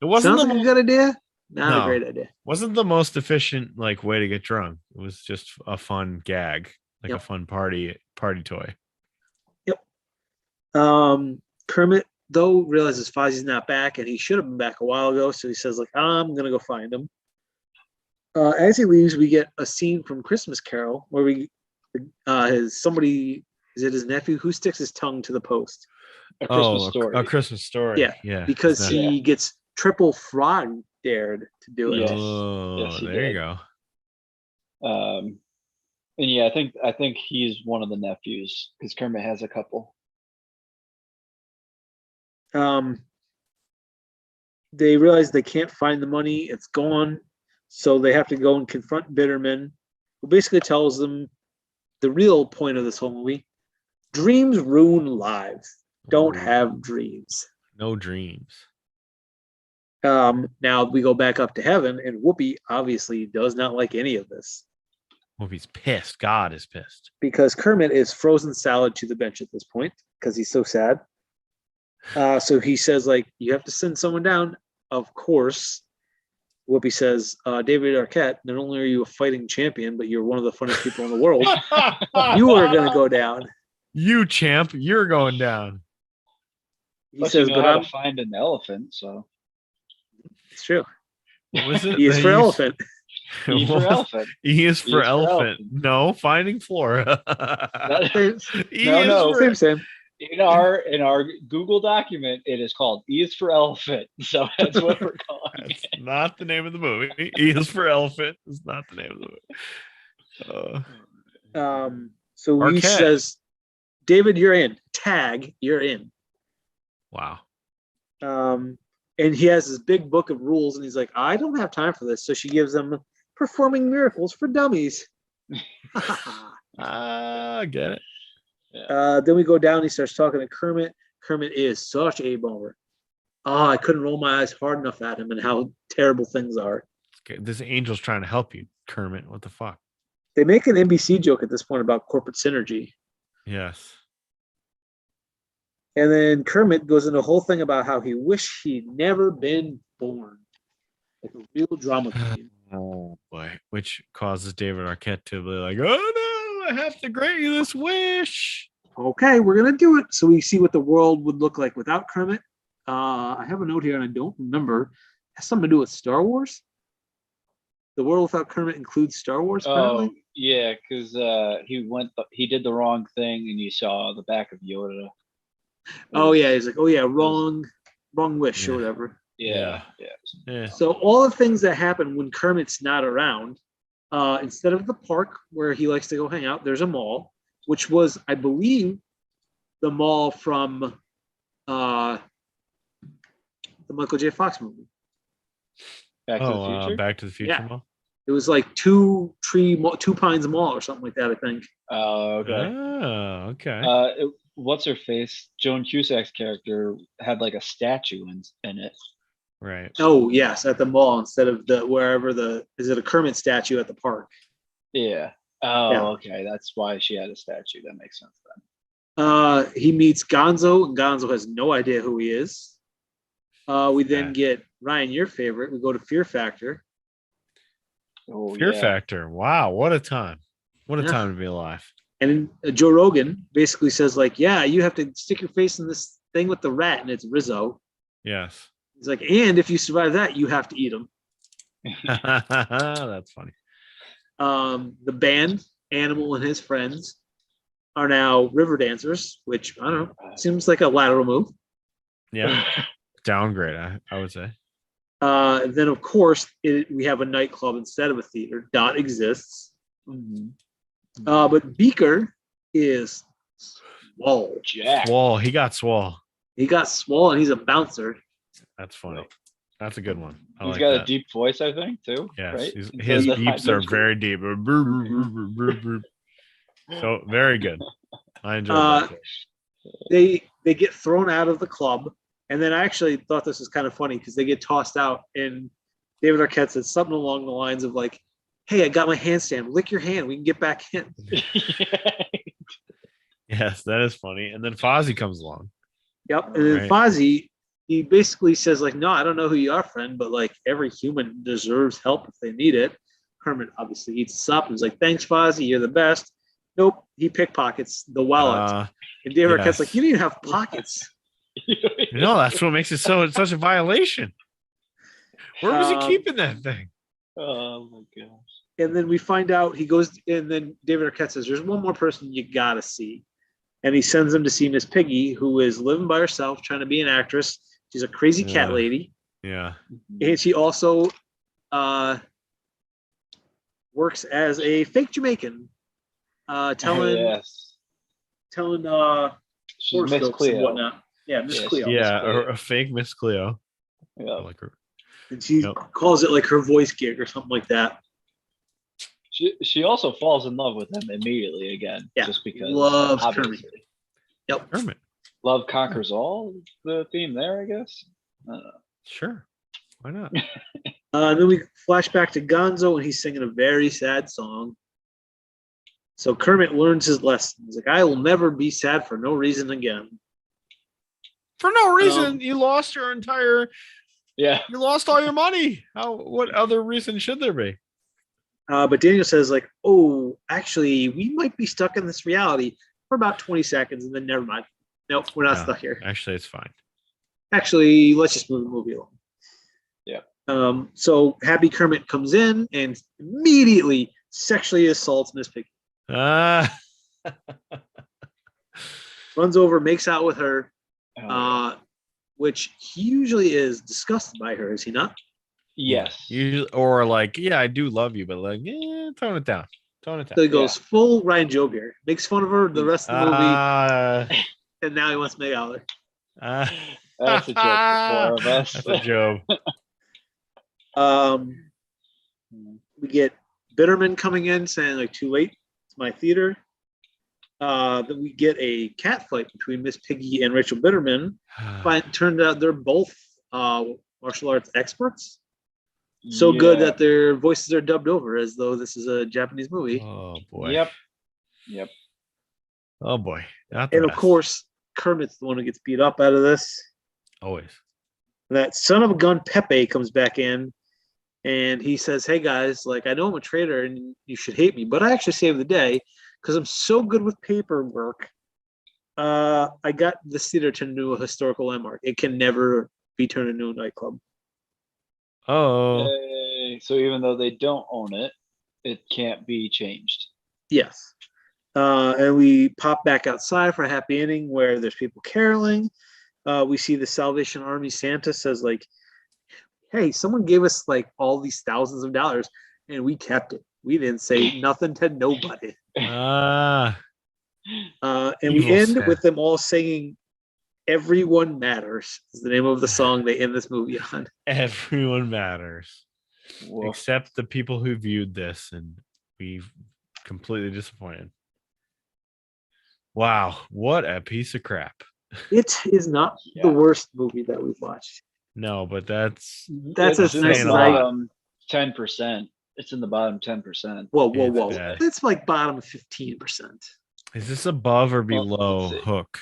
A: wasn't
C: Sounds like a good idea. Not a great idea.
A: Wasn't the most efficient way to get drunk. It was just a fun gag, a fun party toy.
C: Yep. Kermit though realizes Fozzie's not back, and he should have been back a while ago. So he says, "I'm gonna go find him." As he leaves, we get a scene from Christmas Carol where is it his nephew who sticks his tongue to the post?
B: A Christmas Story.
A: A Christmas Story. Yeah.
C: Because he gets triple frog dared to do it.
B: Yes.
A: Oh,
B: Yes, he
A: there you
B: did.
A: go.
B: And yeah, I think he's one of the nephews because Kermit has a couple.
C: They realize they can't find the money; it's gone, so they have to go and confront Bitterman, who basically tells them the real point of this whole movie: dreams ruin lives. Don't have dreams.
A: No dreams.
C: Now we go back up to heaven, and Whoopi obviously does not like any of this.
A: Whoopi's pissed. God is pissed.
C: Because Kermit is frozen salad to the bench at this point because he's so sad. So he says, like, you have to send someone down. Of course, Whoopi says, David Arquette, not only are you a fighting champion, but you're one of the funniest people in the world. You are going to go down.
A: You champ, you're going down.
B: He says, but I'm find an elephant, so
C: it's true.
A: What was it?
C: E is for elephant.
B: E for elephant.
A: E is for elephant. No, finding Flora.
C: Same.
B: In our Google document, it is called E is for elephant. So that's what we're calling it.
A: That's not the name of the movie. E is for elephant. It's not the name of the movie.
C: So Arquette. He says, David, you're in. Tag, you're in.
A: Wow.
C: And he has this big book of rules, and he's like, I don't have time for this. So she gives him performing miracles for dummies.
A: I get it.
C: Then we go down. He starts talking to Kermit. Kermit is such a bummer. I couldn't roll my eyes hard enough at him and how terrible things are.
A: This angel's trying to help you, Kermit. What the fuck?
C: They make an NBC joke at this point about corporate synergy.
A: Yes.
C: And then Kermit goes into a whole thing about how he wished he'd never been born. Like a real drama queen.
A: Oh boy. Which causes David Arquette to be like, oh no, I have to grant you this wish.
C: Okay, we're gonna do it. So we see what the world would look like without Kermit. I have a note here and I don't remember. It has something to do with Star Wars. The world without Kermit includes Star Wars, apparently.
B: Oh, yeah, because he did the wrong thing and you saw the back of Yoda.
C: Oh yeah, he's like, oh yeah, wrong wish or whatever.
B: Yeah.
C: So all the things that happen when Kermit's not around, instead of the park where he likes to go hang out, there's a mall, which was, I believe, the mall from the Michael J. Fox movie.
B: Back to the Future.
A: Back to the Future mall.
C: It was like Two Pines Mall or something like that, I think.
B: Oh, okay.
A: Oh, okay.
B: What's her face? Joan Cusack's character had like a statue in it.
A: Right.
C: Oh yes, at the mall instead of is it a Kermit statue at the park?
B: Yeah. Oh, yeah. Okay. That's why she had a statue. That makes sense
C: then. He meets Gonzo, and Gonzo has no idea who he is. We then get Ryan, your favorite. We go to Fear Factor.
B: Oh,
A: Fear Factor. Wow, what a time. What a time to be alive.
C: And Joe Rogan basically says, like, yeah, you have to stick your face in this thing with the rat, and it's Rizzo.
A: Yes.
C: He's like, and if you survive that, you have to eat him.
A: That's funny.
C: The band, Animal and his friends, are now river dancers, which, I don't know, seems like a lateral move.
A: Yeah. Downgrade, I would say.
C: Then, of course, we have a nightclub instead of a theater. Dot exists.
B: Mm-hmm.
C: But Beaker is swole.
A: Swole. He got swole.
C: He got swole, and he's a bouncer.
A: That's funny. That's a good one.
B: He's got a deep voice, I think, too.
A: Yes.
B: Right?
A: His beeps are very deep. So very good. I enjoyed that.
C: They get thrown out of the club, and then I actually thought this was kind of funny because they get tossed out, and David Arquette said something along the lines of like, hey, I got my handstand. Lick your hand. We can get back in.
A: Yes, that is funny. And then Fozzie comes along.
C: Yep. And then Fozzie, he basically says, like, no, I don't know who you are, friend, but like every human deserves help if they need it. Kermit obviously eats us up and is like, thanks, Fozzie. You're the best. Nope. He pickpockets the wallet. And David Arquette's like, you didn't even have pockets.
A: No, that's what makes it such a violation. Where was he keeping that thing?
B: Oh my gosh.
C: And then we find out he goes, and then David Arquette says, "There's one more person you gotta see," and he sends him to see Miss Piggy, who is living by herself, trying to be an actress. She's a crazy cat lady,
A: Yeah.
C: and she also works as a fake Jamaican, telling
B: She's Miss
C: horoscopes and
B: Cleo.
C: whatnot. Yeah, Miss Cleo.
A: Yeah,
B: Miss Cleo.
A: a fake Miss Cleo.
B: Yeah.
A: I like her.
C: And she calls it like her voice gig or something like that.
B: She also falls in love with him immediately again.
C: Yeah.
B: Just because
C: Loves
B: obviously.
C: Kermit. Yep.
A: Kermit.
B: Love conquers all, the theme there, I guess.
A: Sure. Why not?
C: And then we flash back to Gonzo, and he's singing a very sad song. So Kermit learns his lesson. He's like, "I will never be sad for no reason again."
A: For no reason. You lost your entire.
B: Yeah.
A: You lost all your money. What other reason should there be?
C: But Daniel says, like, "Oh, actually, we might be stuck in this reality for about 20 seconds, and then never mind. Nope, we're not stuck here.
A: Actually, it's fine.
C: Actually, let's just move the movie along."
B: Yeah.
C: So Happy Kermit comes in and immediately sexually assaults Miss Piggy. Runs over, makes out with her, which he usually is disgusted by her, is he not?
B: Yes.
A: Usually, or like, yeah, I do love you, but like, tone it down. Tone it down.
C: So he goes full Ryan Job here, makes fun of her the rest of the movie, and now he wants to make out with her.
B: That's a joke for 4 of us.
A: That's a joke.
C: We get Bitterman coming in saying, like, "Too late, it's my theater." Then we get a cat fight between Miss Piggy and Rachel Bitterman. But it turned out they're both martial arts experts. So good that their voices are dubbed over as though this is a Japanese movie.
A: Oh boy.
B: Yep.
A: Oh boy.
C: And of course, Kermit's the one who gets beat up out of this.
A: Always.
C: That son of a gun Pepe comes back in, and he says, "Hey guys, like, I know I'm a traitor and you should hate me, but I actually saved the day because I'm so good with paperwork. I got this theater turned into a historical landmark. It can never be turned into a nightclub."
A: Oh.
B: So even though they don't own it, it can't be changed.
C: Yes. And we pop back outside for a happy ending where there's people caroling. We see the Salvation Army. Santa says, like, "Hey, someone gave us like all these thousands of dollars and we kept it. We didn't say nothing to nobody." And we end with them all singing "Everyone Matters" is the name of the song they end this movie on.
A: Everyone matters.
B: Whoa.
A: Except the people who viewed this, and we've completely disappointed. Wow, what a piece of crap.
C: It is not the worst movie that we've watched.
A: No, but that's
C: as nice as I
B: 10%. It's in the bottom 10%.
C: Whoa.
A: Bad.
C: It's like bottom 15%.
A: Is this above or below Hook?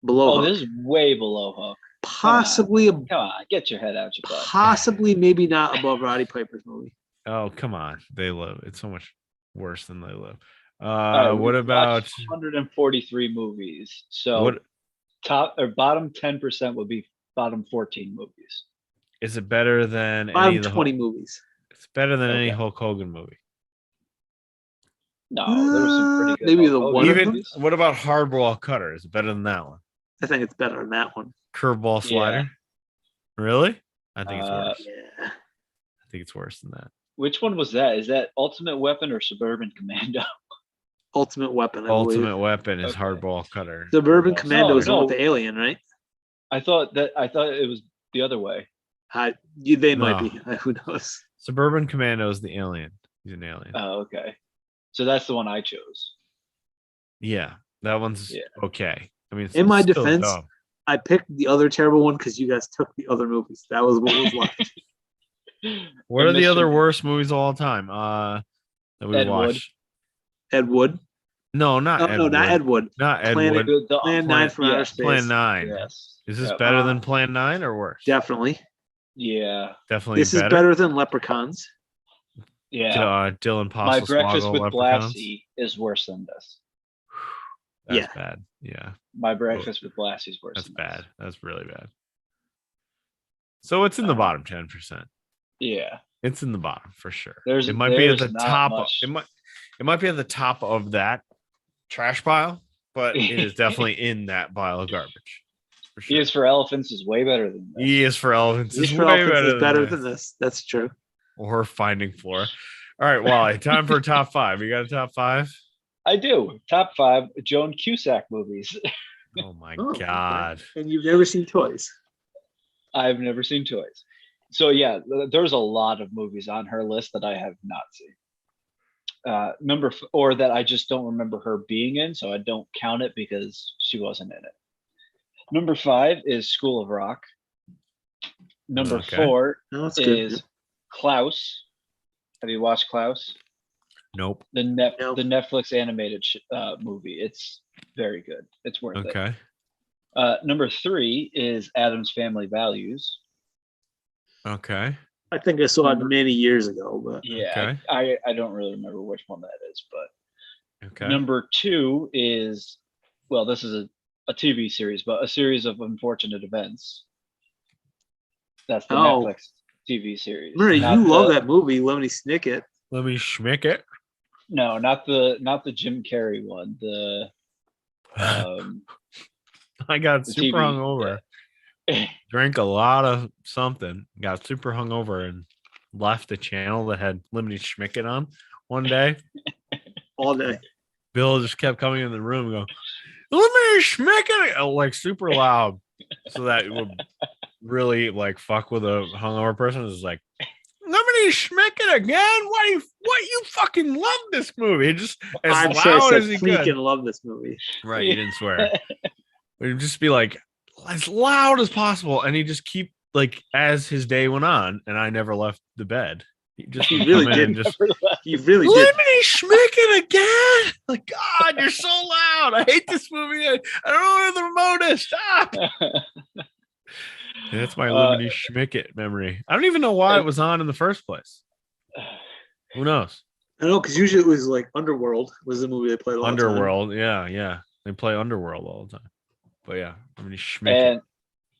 C: Below Hook.
B: This is way below Hook.
C: Possibly.
B: Come on, get your head out your butt.
C: Possibly, maybe not above Roddy Piper's movie.
A: Oh, come on. They Live. It's so much worse than They Live.
B: What
A: about
B: 143 movies? So
A: what
B: top or bottom 10% would be bottom 14 movies.
A: is it better than
C: bottom
A: any of the
C: 20 movies?
A: It's better than any Hulk Hogan movie.
B: No, there was some pretty good.
C: Maybe the
B: Hulk
C: one.
B: Hogan
A: Even
B: movies.
A: what about Hardball Cutter? Is it better than that one?
C: I think it's better than that one.
A: Curveball Slider? Really? I think it's worse.
C: Yeah.
A: I think it's worse than that.
B: Which one was that? Is that Ultimate Weapon or Suburban Commando?
C: Ultimate Weapon.
A: Ultimate Weapon is Hardball Cutter.
C: Suburban Commando is the one
B: No.
C: with the alien, right?
B: I thought it was the other way.
C: They might be. Who knows?
A: Suburban Commando is the alien. He's an alien.
B: Oh, okay. So that's the one I chose.
A: Yeah, that one's okay. I mean,
C: in my
A: still
C: defense,
A: dumb.
C: I picked the other terrible one because you guys took the other movies. That was what was left.
A: What are the other worst movies of all time? That we watched.
C: Ed Wood.
A: No, not Ed
C: no,
A: Wood.
C: not Ed Wood.
A: Not Ed Wood.
C: Plan 9 from Outer Space.
A: Plan 9.
B: Yes.
A: Is this better than Plan 9 or worse?
C: Definitely.
B: Yeah.
A: Definitely.
C: This is better than Leprechauns.
B: Yeah.
A: Dylan Postle.
B: My Breakfast with
A: Leprechauns.
B: Blassie is worse than this.
A: That's bad. Yeah.
B: My Breakfast with Blassie is worse.
A: That's bad. That's really bad. So it's in the bottom 10%.
B: Yeah.
A: It's in the bottom for sure.
B: There's
A: It might be at the
B: not
A: top.
B: much.
A: It might be at the top of that trash pile, but it is definitely in that pile of garbage. For sure.
B: He is for Elephants is way better than this.
A: He is for Elephants.
C: He's
A: Is
C: for
A: way
C: Elephants is better
A: this.
C: than this. That's true.
A: Or Finding Flora. All right, Wally, time for a top 5. You got a top 5?
B: I do. Top 5 Joan Cusack movies.
A: Oh my God.
C: Okay. And you've never seen Toys.
B: I've never seen Toys. So yeah, there's a lot of movies on her list that I have not seen. Or that I just don't remember her being in, so I don't count it because she wasn't in it. Number 5 is School of Rock. Number 4 is Klaus. Have you watched Klaus?
A: Nope.
B: The Netflix animated movie. It's very good. It's worth it.
A: Okay.
B: Number 3 is Addams Family Values.
A: Okay.
C: I think I saw it many years ago, but
B: yeah, I don't really remember which one that is, but
A: okay.
B: Number 2 is, well, this is a TV series, but A Series of Unfortunate Events. That's the Netflix TV series.
C: Murray, you love that movie, Lemony Snicket.
A: Lemony Schmicket.
B: No, not the Jim Carrey one. The
A: I got super hungover. Yeah. Drank a lot of something. Got super hungover and left a channel that had Lemony Schmicket on one day.
C: All day.
A: Bill just kept coming in the room and go, Lemony Schmicket, like super loud, so that it would really like fuck with a hungover person. Is like, Lemony Schmicket again? What you fucking love this movie? Just as
C: I'm
A: loud
C: sure
A: as he could.
C: Freaking love this movie.
A: Right, he didn't swear. It'd just be like as loud as possible, and he just keep like as his day went on, and I never left the bed.
C: He really did. He really did.
A: Lemony Schmicket again? Like, God, you're so loud. I hate this movie. I don't know where the remote is. Stop. That's my Lemony Schmicket memory. I don't even know why it was on in the first place. Who knows?
C: I know, because usually it was like Underworld was the movie they played a lot.
A: Underworld, yeah. They play Underworld all the time. But yeah, Lemony Schmicket.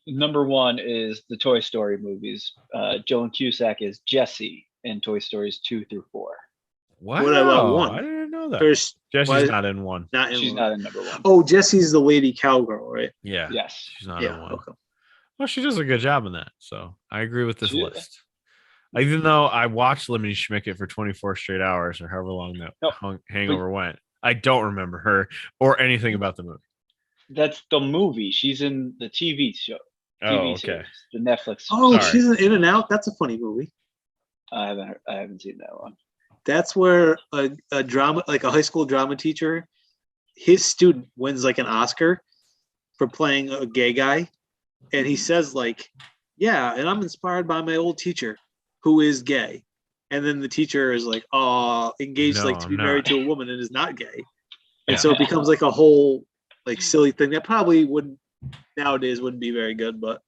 B: And number 1 is the Toy Story movies. Joan Cusack is Jessie in Toy Stories 2 through 4.
A: Wow.
C: What about 1?
A: I didn't know that.
C: Jesse's
A: not in 1.
B: She's not in number 1.
C: Oh, Jessie's the lady cowgirl, right?
A: Yeah.
B: Yes.
A: She's not in 1.
C: Okay.
A: Well, she does a good job in that. So I agree with this list. Even though I watched Lemony Schmicket for 24 straight hours or however long that hangover went, I don't remember her or anything about the movie.
B: That's the movie. She's in the TV show.
A: Okay.
B: Series, the Netflix.
C: Oh, she's in In and Out. That's a funny movie.
B: I haven't seen that one.
C: That's where a drama, like a high school drama teacher, his student wins like an Oscar for playing a gay guy, and he says like, "Yeah, and I'm inspired by my old teacher, who is gay." And then the teacher is like, engaged to be married to a woman and is not gay, and so it becomes like a whole like silly thing that probably nowadays wouldn't be very good, but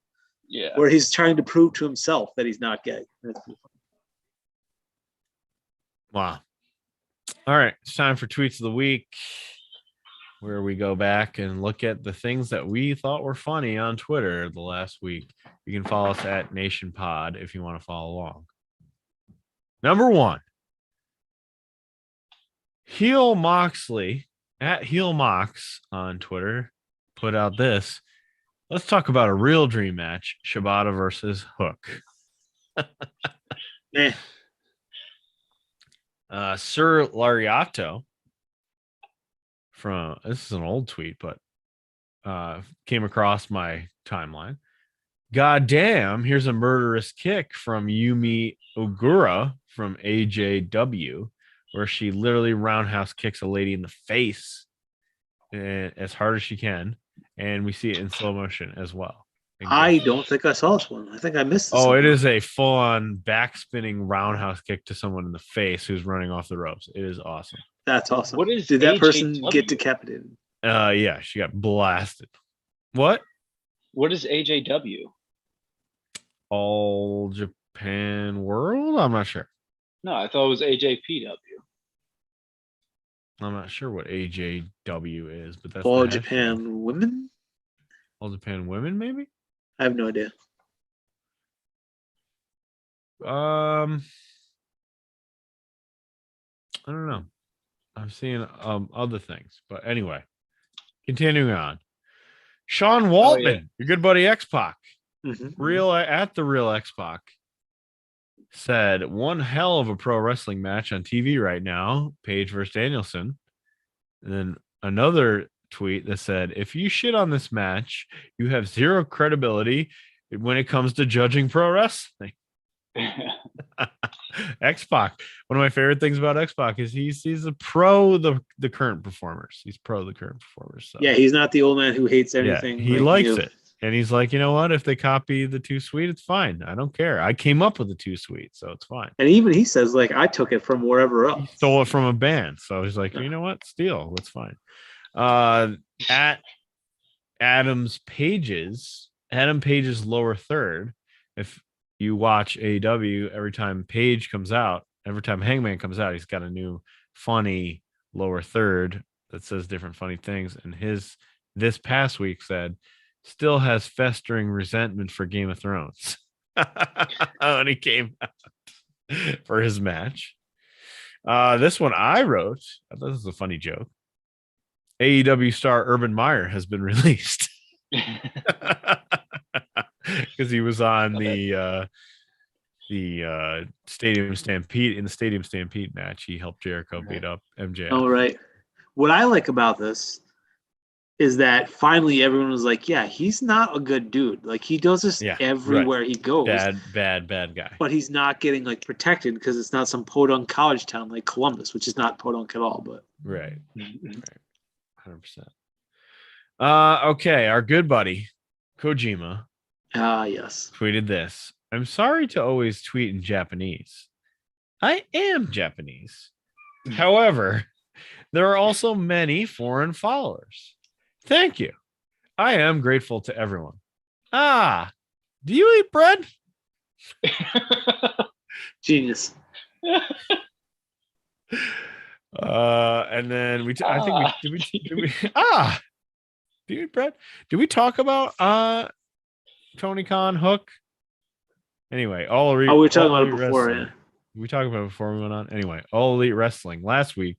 C: where he's trying to prove to himself that he's not gay. That's pretty funny.
A: Wow. All right. It's time for Tweets of the Week, where we go back and look at the things that we thought were funny on Twitter the last week. You can follow us at NationPod if you want to follow along. Number 1, Heel Moxley at Heel Mox on Twitter put out this. Let's talk about a real dream match: Shibata versus Hook. Sir Lariato this is an old tweet, but came across my timeline. God damn, here's a murderous kick from Yumi Ogura from AJW, where she literally roundhouse kicks a lady in the face as hard as she can, and we see it in slow motion as well.
C: I don't think I saw this one. I think I missed this.
A: It is a full-on back-spinning roundhouse kick to someone in the face who's running off the ropes. It is awesome.
C: That's awesome.
B: Did
C: that person get decapitated?
A: Yeah, she got blasted. What
B: is AJW?
A: All Japan World? I'm not sure.
B: No, I thought it was AJPW.
A: I'm not sure what AJW is, but that's
C: All Japan Women?
A: All Japan Women, maybe?
C: I have no idea.
A: I don't know. I'm seeing other things, but anyway, continuing on. Sean Waltman, your good buddy X-Pac, real X-Pac, said one hell of a pro wrestling match on TV right now, Page versus Danielson. And then another tweet that said, if you shit on this match, you have zero credibility when it comes to judging pro wrestling. X-Pac. One of my favorite things about X-Pac is he's a pro the current performers. He's pro the current performers. So.
C: Yeah, he's not the old man who hates anything.
A: Yeah, he likes it. And he's like, you know what? If they copy the Too Sweet, it's fine. I don't care. I came up with the Too Sweet, so it's fine.
C: And even he says, like, I took it from wherever else.
A: He stole it from a band. So he's like, you know what? Steal. That's fine. At Adam Page's lower third, if you watch AEW, every time Page comes out, every time Hangman comes out, he's got a new funny lower third that says different funny things. And his this past week said, still has festering resentment for Game of Thrones. And he came out for his match. This one I wrote. I thought this was a funny joke. AEW star Urban Meyer has been released because he was on the Stadium Stampede. In the Stadium Stampede match, he helped Jericho beat up MJF.
C: All right. What I like about this is that finally everyone was like, yeah, he's not a good dude. Like, he does this everywhere he goes.
A: Bad guy.
C: But he's not getting, like, protected because it's not some podunk college town like Columbus, which is not podunk at all. But
A: Right. 100%. Okay, our good buddy, Kojima.
C: Yes.
A: Tweeted this. I'm sorry to always tweet in Japanese. I am Japanese. However, there are also many foreign followers. Thank you. I am grateful to everyone. Do you eat bread?
C: Genius.
A: And then do you eat bread? Did we talk about Tony Khan, Hook? Anyway, we were talking about it before. Yeah. We talked about it before we went on. Anyway, All Elite Wrestling last week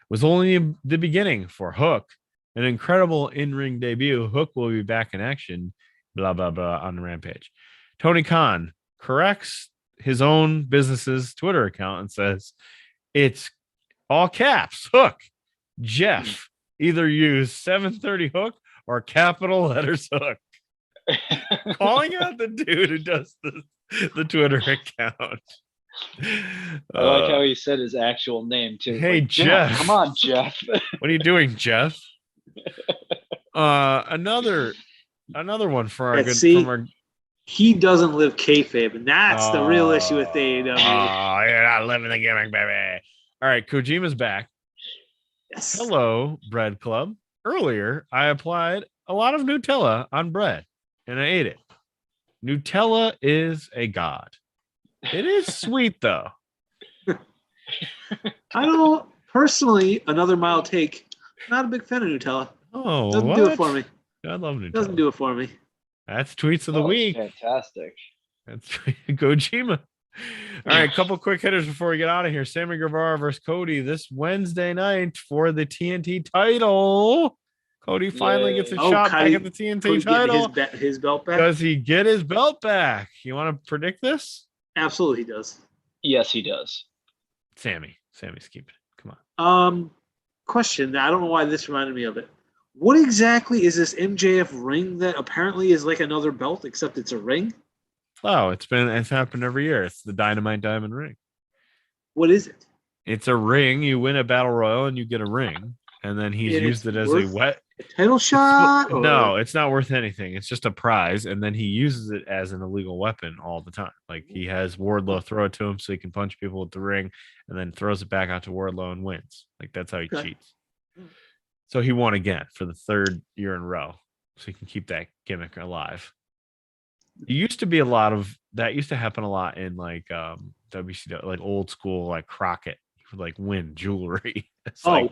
A: was only the beginning for Hook. An incredible in-ring debut. Hook will be back in action, blah, blah, blah, on the Rampage. Tony Khan corrects his own business's Twitter account and says, it's all caps, Hook. Jeff, either use 730 Hook or capital letters Hook. Calling out the dude who does the Twitter account.
B: I like how he said his actual name, too.
A: Hey, like, Jeff.
B: Come on, Jeff.
A: What are you doing, Jeff? Another one for our
C: he doesn't live kayfabe, and that's the real issue with AEW.
A: Oh, you're not living the gimmick, baby. All right, Kojima's back.
C: Yes.
A: Hello, Bread Club. Earlier, I applied a lot of Nutella on bread, and I ate it. Nutella is a god. It is sweet, though.
C: I don't personally. Another mild take. Not a big fan of Nutella.
A: Oh,
C: doesn't do it for me.
A: I love Nutella.
C: Doesn't do it for me.
A: That's tweets of the week.
B: Fantastic.
A: That's Kojima. All right, a couple quick hitters before we get out of here. Sammy Guevara versus Cody this Wednesday night for the TNT title. Cody finally gets a shot back at the TNT title.
C: His belt back.
A: Does he get his belt back? You want to predict this?
C: Absolutely, he does.
B: Yes, he does.
A: Sammy's keeping it. Come
C: on. Question. I don't know why this reminded me of it. What exactly is this MJF ring that apparently is like another belt, except it's a ring?
A: Oh, it's happened every year. It's the Dynamite Diamond ring.
C: What is it?
A: It's a ring. You win a battle royal and you get a ring, and then he's used it as a
C: title shot.
A: No, it's not worth anything. It's just a prize, and then he uses it as an illegal weapon all the time. Like, he has Wardlow throw it to him so he can punch people with the ring, and then throws it back out to Wardlow and wins. Like, that's how he cheats. So he won again for the third year in a row, so he can keep that gimmick alive. It used to be a lot of that. Used to happen a lot in like WCW, like old school, like Crockett. He would like win jewelry. It's like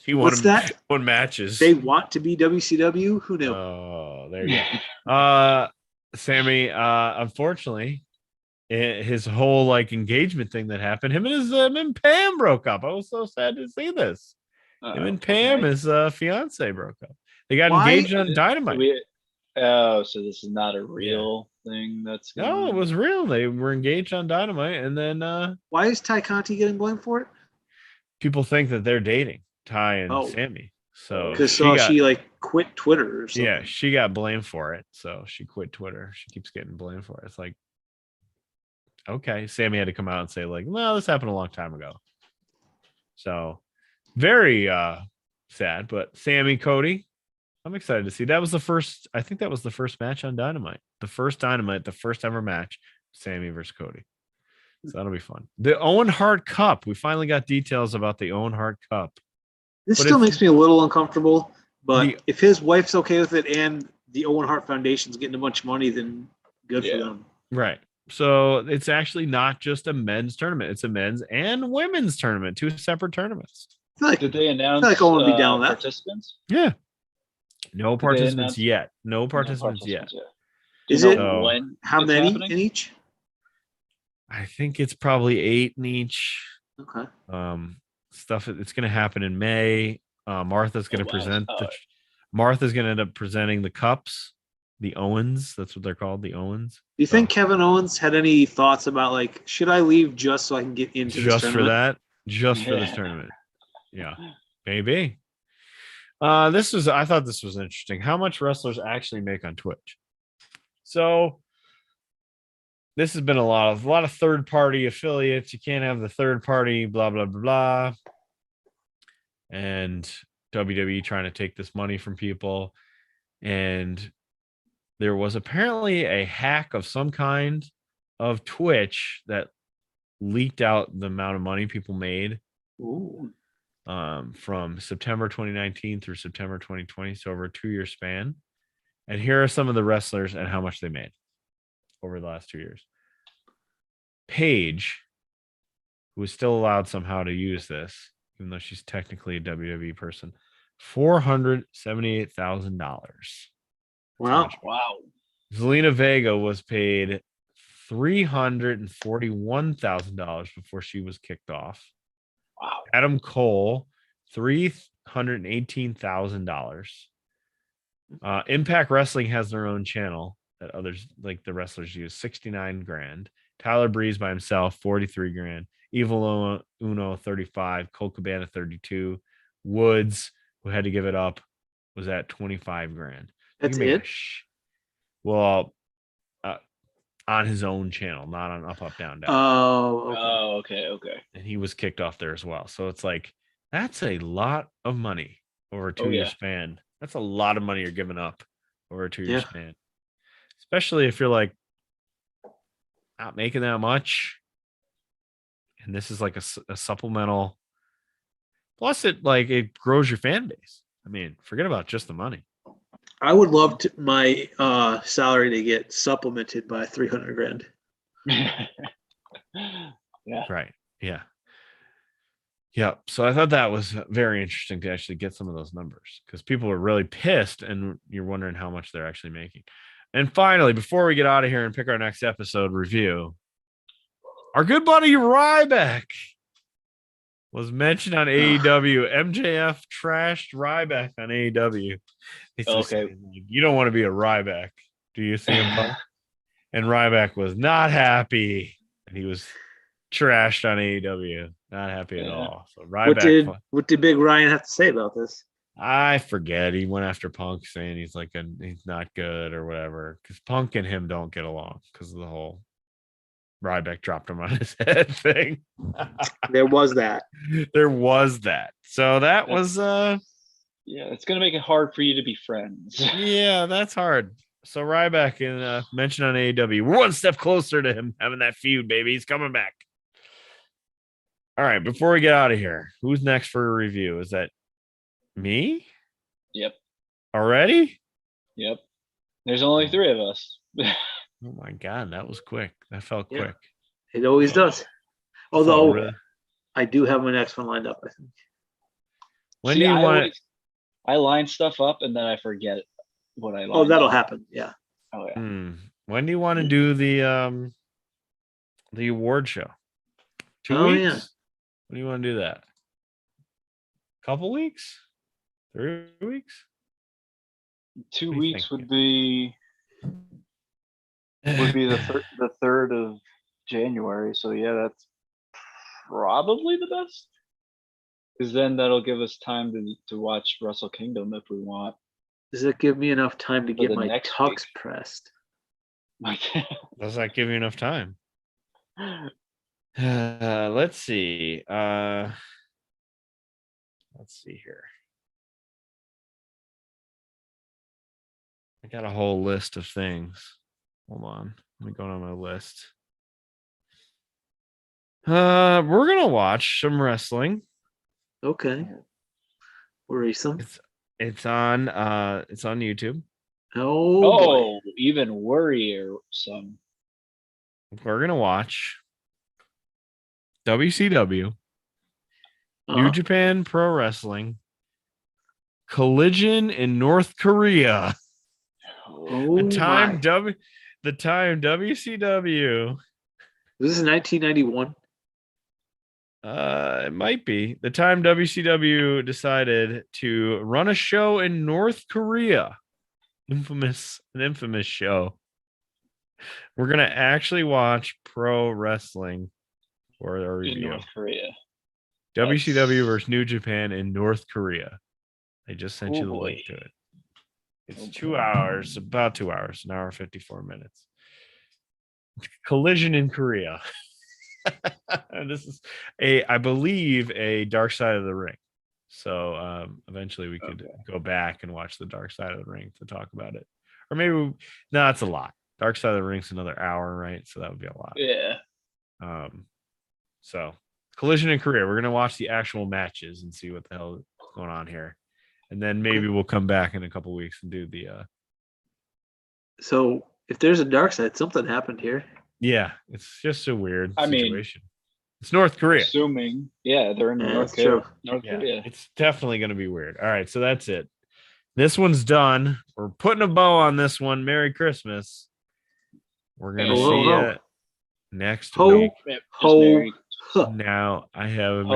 A: he won matches.
C: They want to be WCW. Who knew?
A: Oh, there you go. Sammy, unfortunately, his whole like engagement thing that happened. Him and Pam broke up. I was so sad to see this. Him and Pam, his fiance, broke up. They got engaged on Dynamite.
B: So this is not a real thing. That's
A: no, it was real. They were engaged on Dynamite, and then
C: why is Ty Conti getting blamed for it?
A: People think that they're dating, Ty and Sammy. So
C: because she like quit Twitter or something.
A: Yeah, she got blamed for it. So she quit Twitter. She keeps getting blamed for it. It's like, okay, Sammy had to come out and say like, no, this happened a long time ago. So very sad, but Sammy, Cody, I'm excited to see. That was the first, I think that was the first match on Dynamite. The first ever match, Sammy versus Cody. So that'll be fun. The Owen Hard Cup. We finally got details about the Owen Hard Cup.
C: This still makes me a little uncomfortable, but if his wife's okay with it and the Owen Hart Foundation's getting a bunch of money, then good for them.
A: Right. So it's actually not just a men's tournament. It's a men's and women's tournament, 2 separate tournaments.
B: Did they announce
C: Owen would be down with that.
B: Participants?
A: Yeah. No participants yet. No participants yet.
C: Is it when? How many in each?
A: I think it's probably 8 in each.
C: Okay.
A: Stuff. It's going to happen in May. Martha's going to present. Martha's going to end up presenting the cups, the Owens. That's what they're called, the Owens.
C: Do you think Kevin Owens had any thoughts about like, should I leave just so I can get into
A: just this tournament? For this tournament? Yeah, maybe. I thought this was interesting. How much wrestlers actually make on Twitch? So this has been a lot of third party affiliates. You can't have the third party, blah, blah, blah, blah. And WWE trying to take this money from people. And there was apparently a hack of some kind of Twitch that leaked out the amount of money people made.
C: Ooh.
A: From September 2019 through September 2020, so over a 2-year span. And here are some of the wrestlers and how much they made over the last 2 years. Paige, who is still allowed somehow to use this, even though she's technically a WWE person, $478,000.
C: Wow.
A: Zelina Vega was paid $341,000 before she was kicked off.
B: Wow.
A: Adam Cole, $318,000. Impact Wrestling has their own channel that others like the wrestlers use, $69,000. Tyler Breeze by himself, $43,000. Evil Uno, $35,000. Colt Cabana, $32,000. Woods, who had to give it up, was at $25,000.
C: That's it.
A: Well, on his own channel, not on Up, Up, Down, Down.
C: Oh,
B: okay.
A: And he was kicked off there as well. So it's like, that's a lot of money over a 2-year span. That's a lot of money you're giving up over a 2-year span. Especially if you're like not making that much. And this is like a supplemental. Plus it grows your fan base. I mean, forget about just the money.
C: I would love my salary to get supplemented by $300,000.
B: Yeah.
A: Right. Yeah. Yeah. So I thought that was very interesting to actually get some of those numbers because people are really pissed and you're wondering how much they're actually making. And finally, before we get out of here and pick our next episode review, our good buddy Ryback was mentioned on AEW. MJF trashed Ryback on AEW. Okay. You don't want to be a Ryback, do you, CM Punk? And Ryback was not happy. And he was trashed on AEW. Not happy at all. So Ryback.
C: What did Big Ryan have to say about this?
A: I forget. He went after Punk saying he's not good or whatever. Because Punk and him don't get along because of the whole Ryback dropped him on his head thing.
C: There was that.
A: So that was
B: it's gonna make it hard for you to be friends.
A: Yeah, that's hard. So Ryback mentioned on AEW, we're one step closer to him having that feud, baby. He's coming back. All right, before we get out of here, who's next for a review? Is that me?
B: Yep.
A: Already?
B: Yep. There's only 3 of us.
A: Oh my God, that was quick. That felt quick.
C: It always does. Although I do have my next one lined up, I think.
A: When do you want it?
B: I line stuff up and then I forget what I line.
C: Oh, that'll happen. Yeah.
B: Oh yeah.
A: When do you want to do the The award show. 2
C: Oh,
A: weeks?
C: yeah.
A: When do you want to do that? Couple weeks? 3 weeks?
B: 2
A: What do you
B: weeks
A: think?
B: would be the 3rd of January. So yeah, that's probably the best. Because then that'll give us time to watch Wrestle Kingdom if we want.
C: Does it give me enough time to
B: For
C: get
B: the
C: my
B: next
C: tux
B: week.
C: pressed?
A: Does that give you enough time? Let's see. Let's see here. I got a whole list of things. Hold on. Let me go on my list. We're gonna watch some wrestling.
C: Okay. Worrisome.
A: It's on YouTube.
C: Oh, boy.
B: Even worrisome.
A: We're gonna watch WCW, New
C: Uh-huh.
A: Japan Pro Wrestling, Collision in North Korea.
C: Oh,
A: The time
C: my.
A: WCW.
C: This is 1991.
A: It might be the time WCW decided to run a show in North Korea. An infamous show. We're gonna actually watch pro wrestling for our
B: In
A: review.
B: North Korea.
A: WCW versus New Japan in North Korea. I just sent you the
B: boy.
A: link to it. It's 2 hours, about 2 hours, an hour 54 minutes. Collision in Korea. This is I believe a Dark Side of the Ring. So eventually we could go back and watch the Dark Side of the Ring to talk about it. Or maybe no, that's a lot. Dark Side of the Ring's another hour, right? So that would be a lot.
B: Yeah.
A: So Collision in Korea. We're gonna watch the actual matches and see what the hell is going on here. And then maybe we'll come back in a couple weeks and do the
C: So if there's a dark side, something happened here.
A: yeah, it's just a weird
B: I mean,
A: situation. It's North Korea.
B: Assuming, yeah, they're in
C: That's
B: North
A: Yeah,
B: Korea.
A: it's definitely going to be weird. All right, so that's it. This one's done. We're putting a bow on this one. Merry Christmas. We're going to
B: Ho,
A: see
C: ho,
A: you next
C: Ho,
A: week.
B: Just
C: ho,
B: married.
C: huh.
A: Now I have a
B: Ho,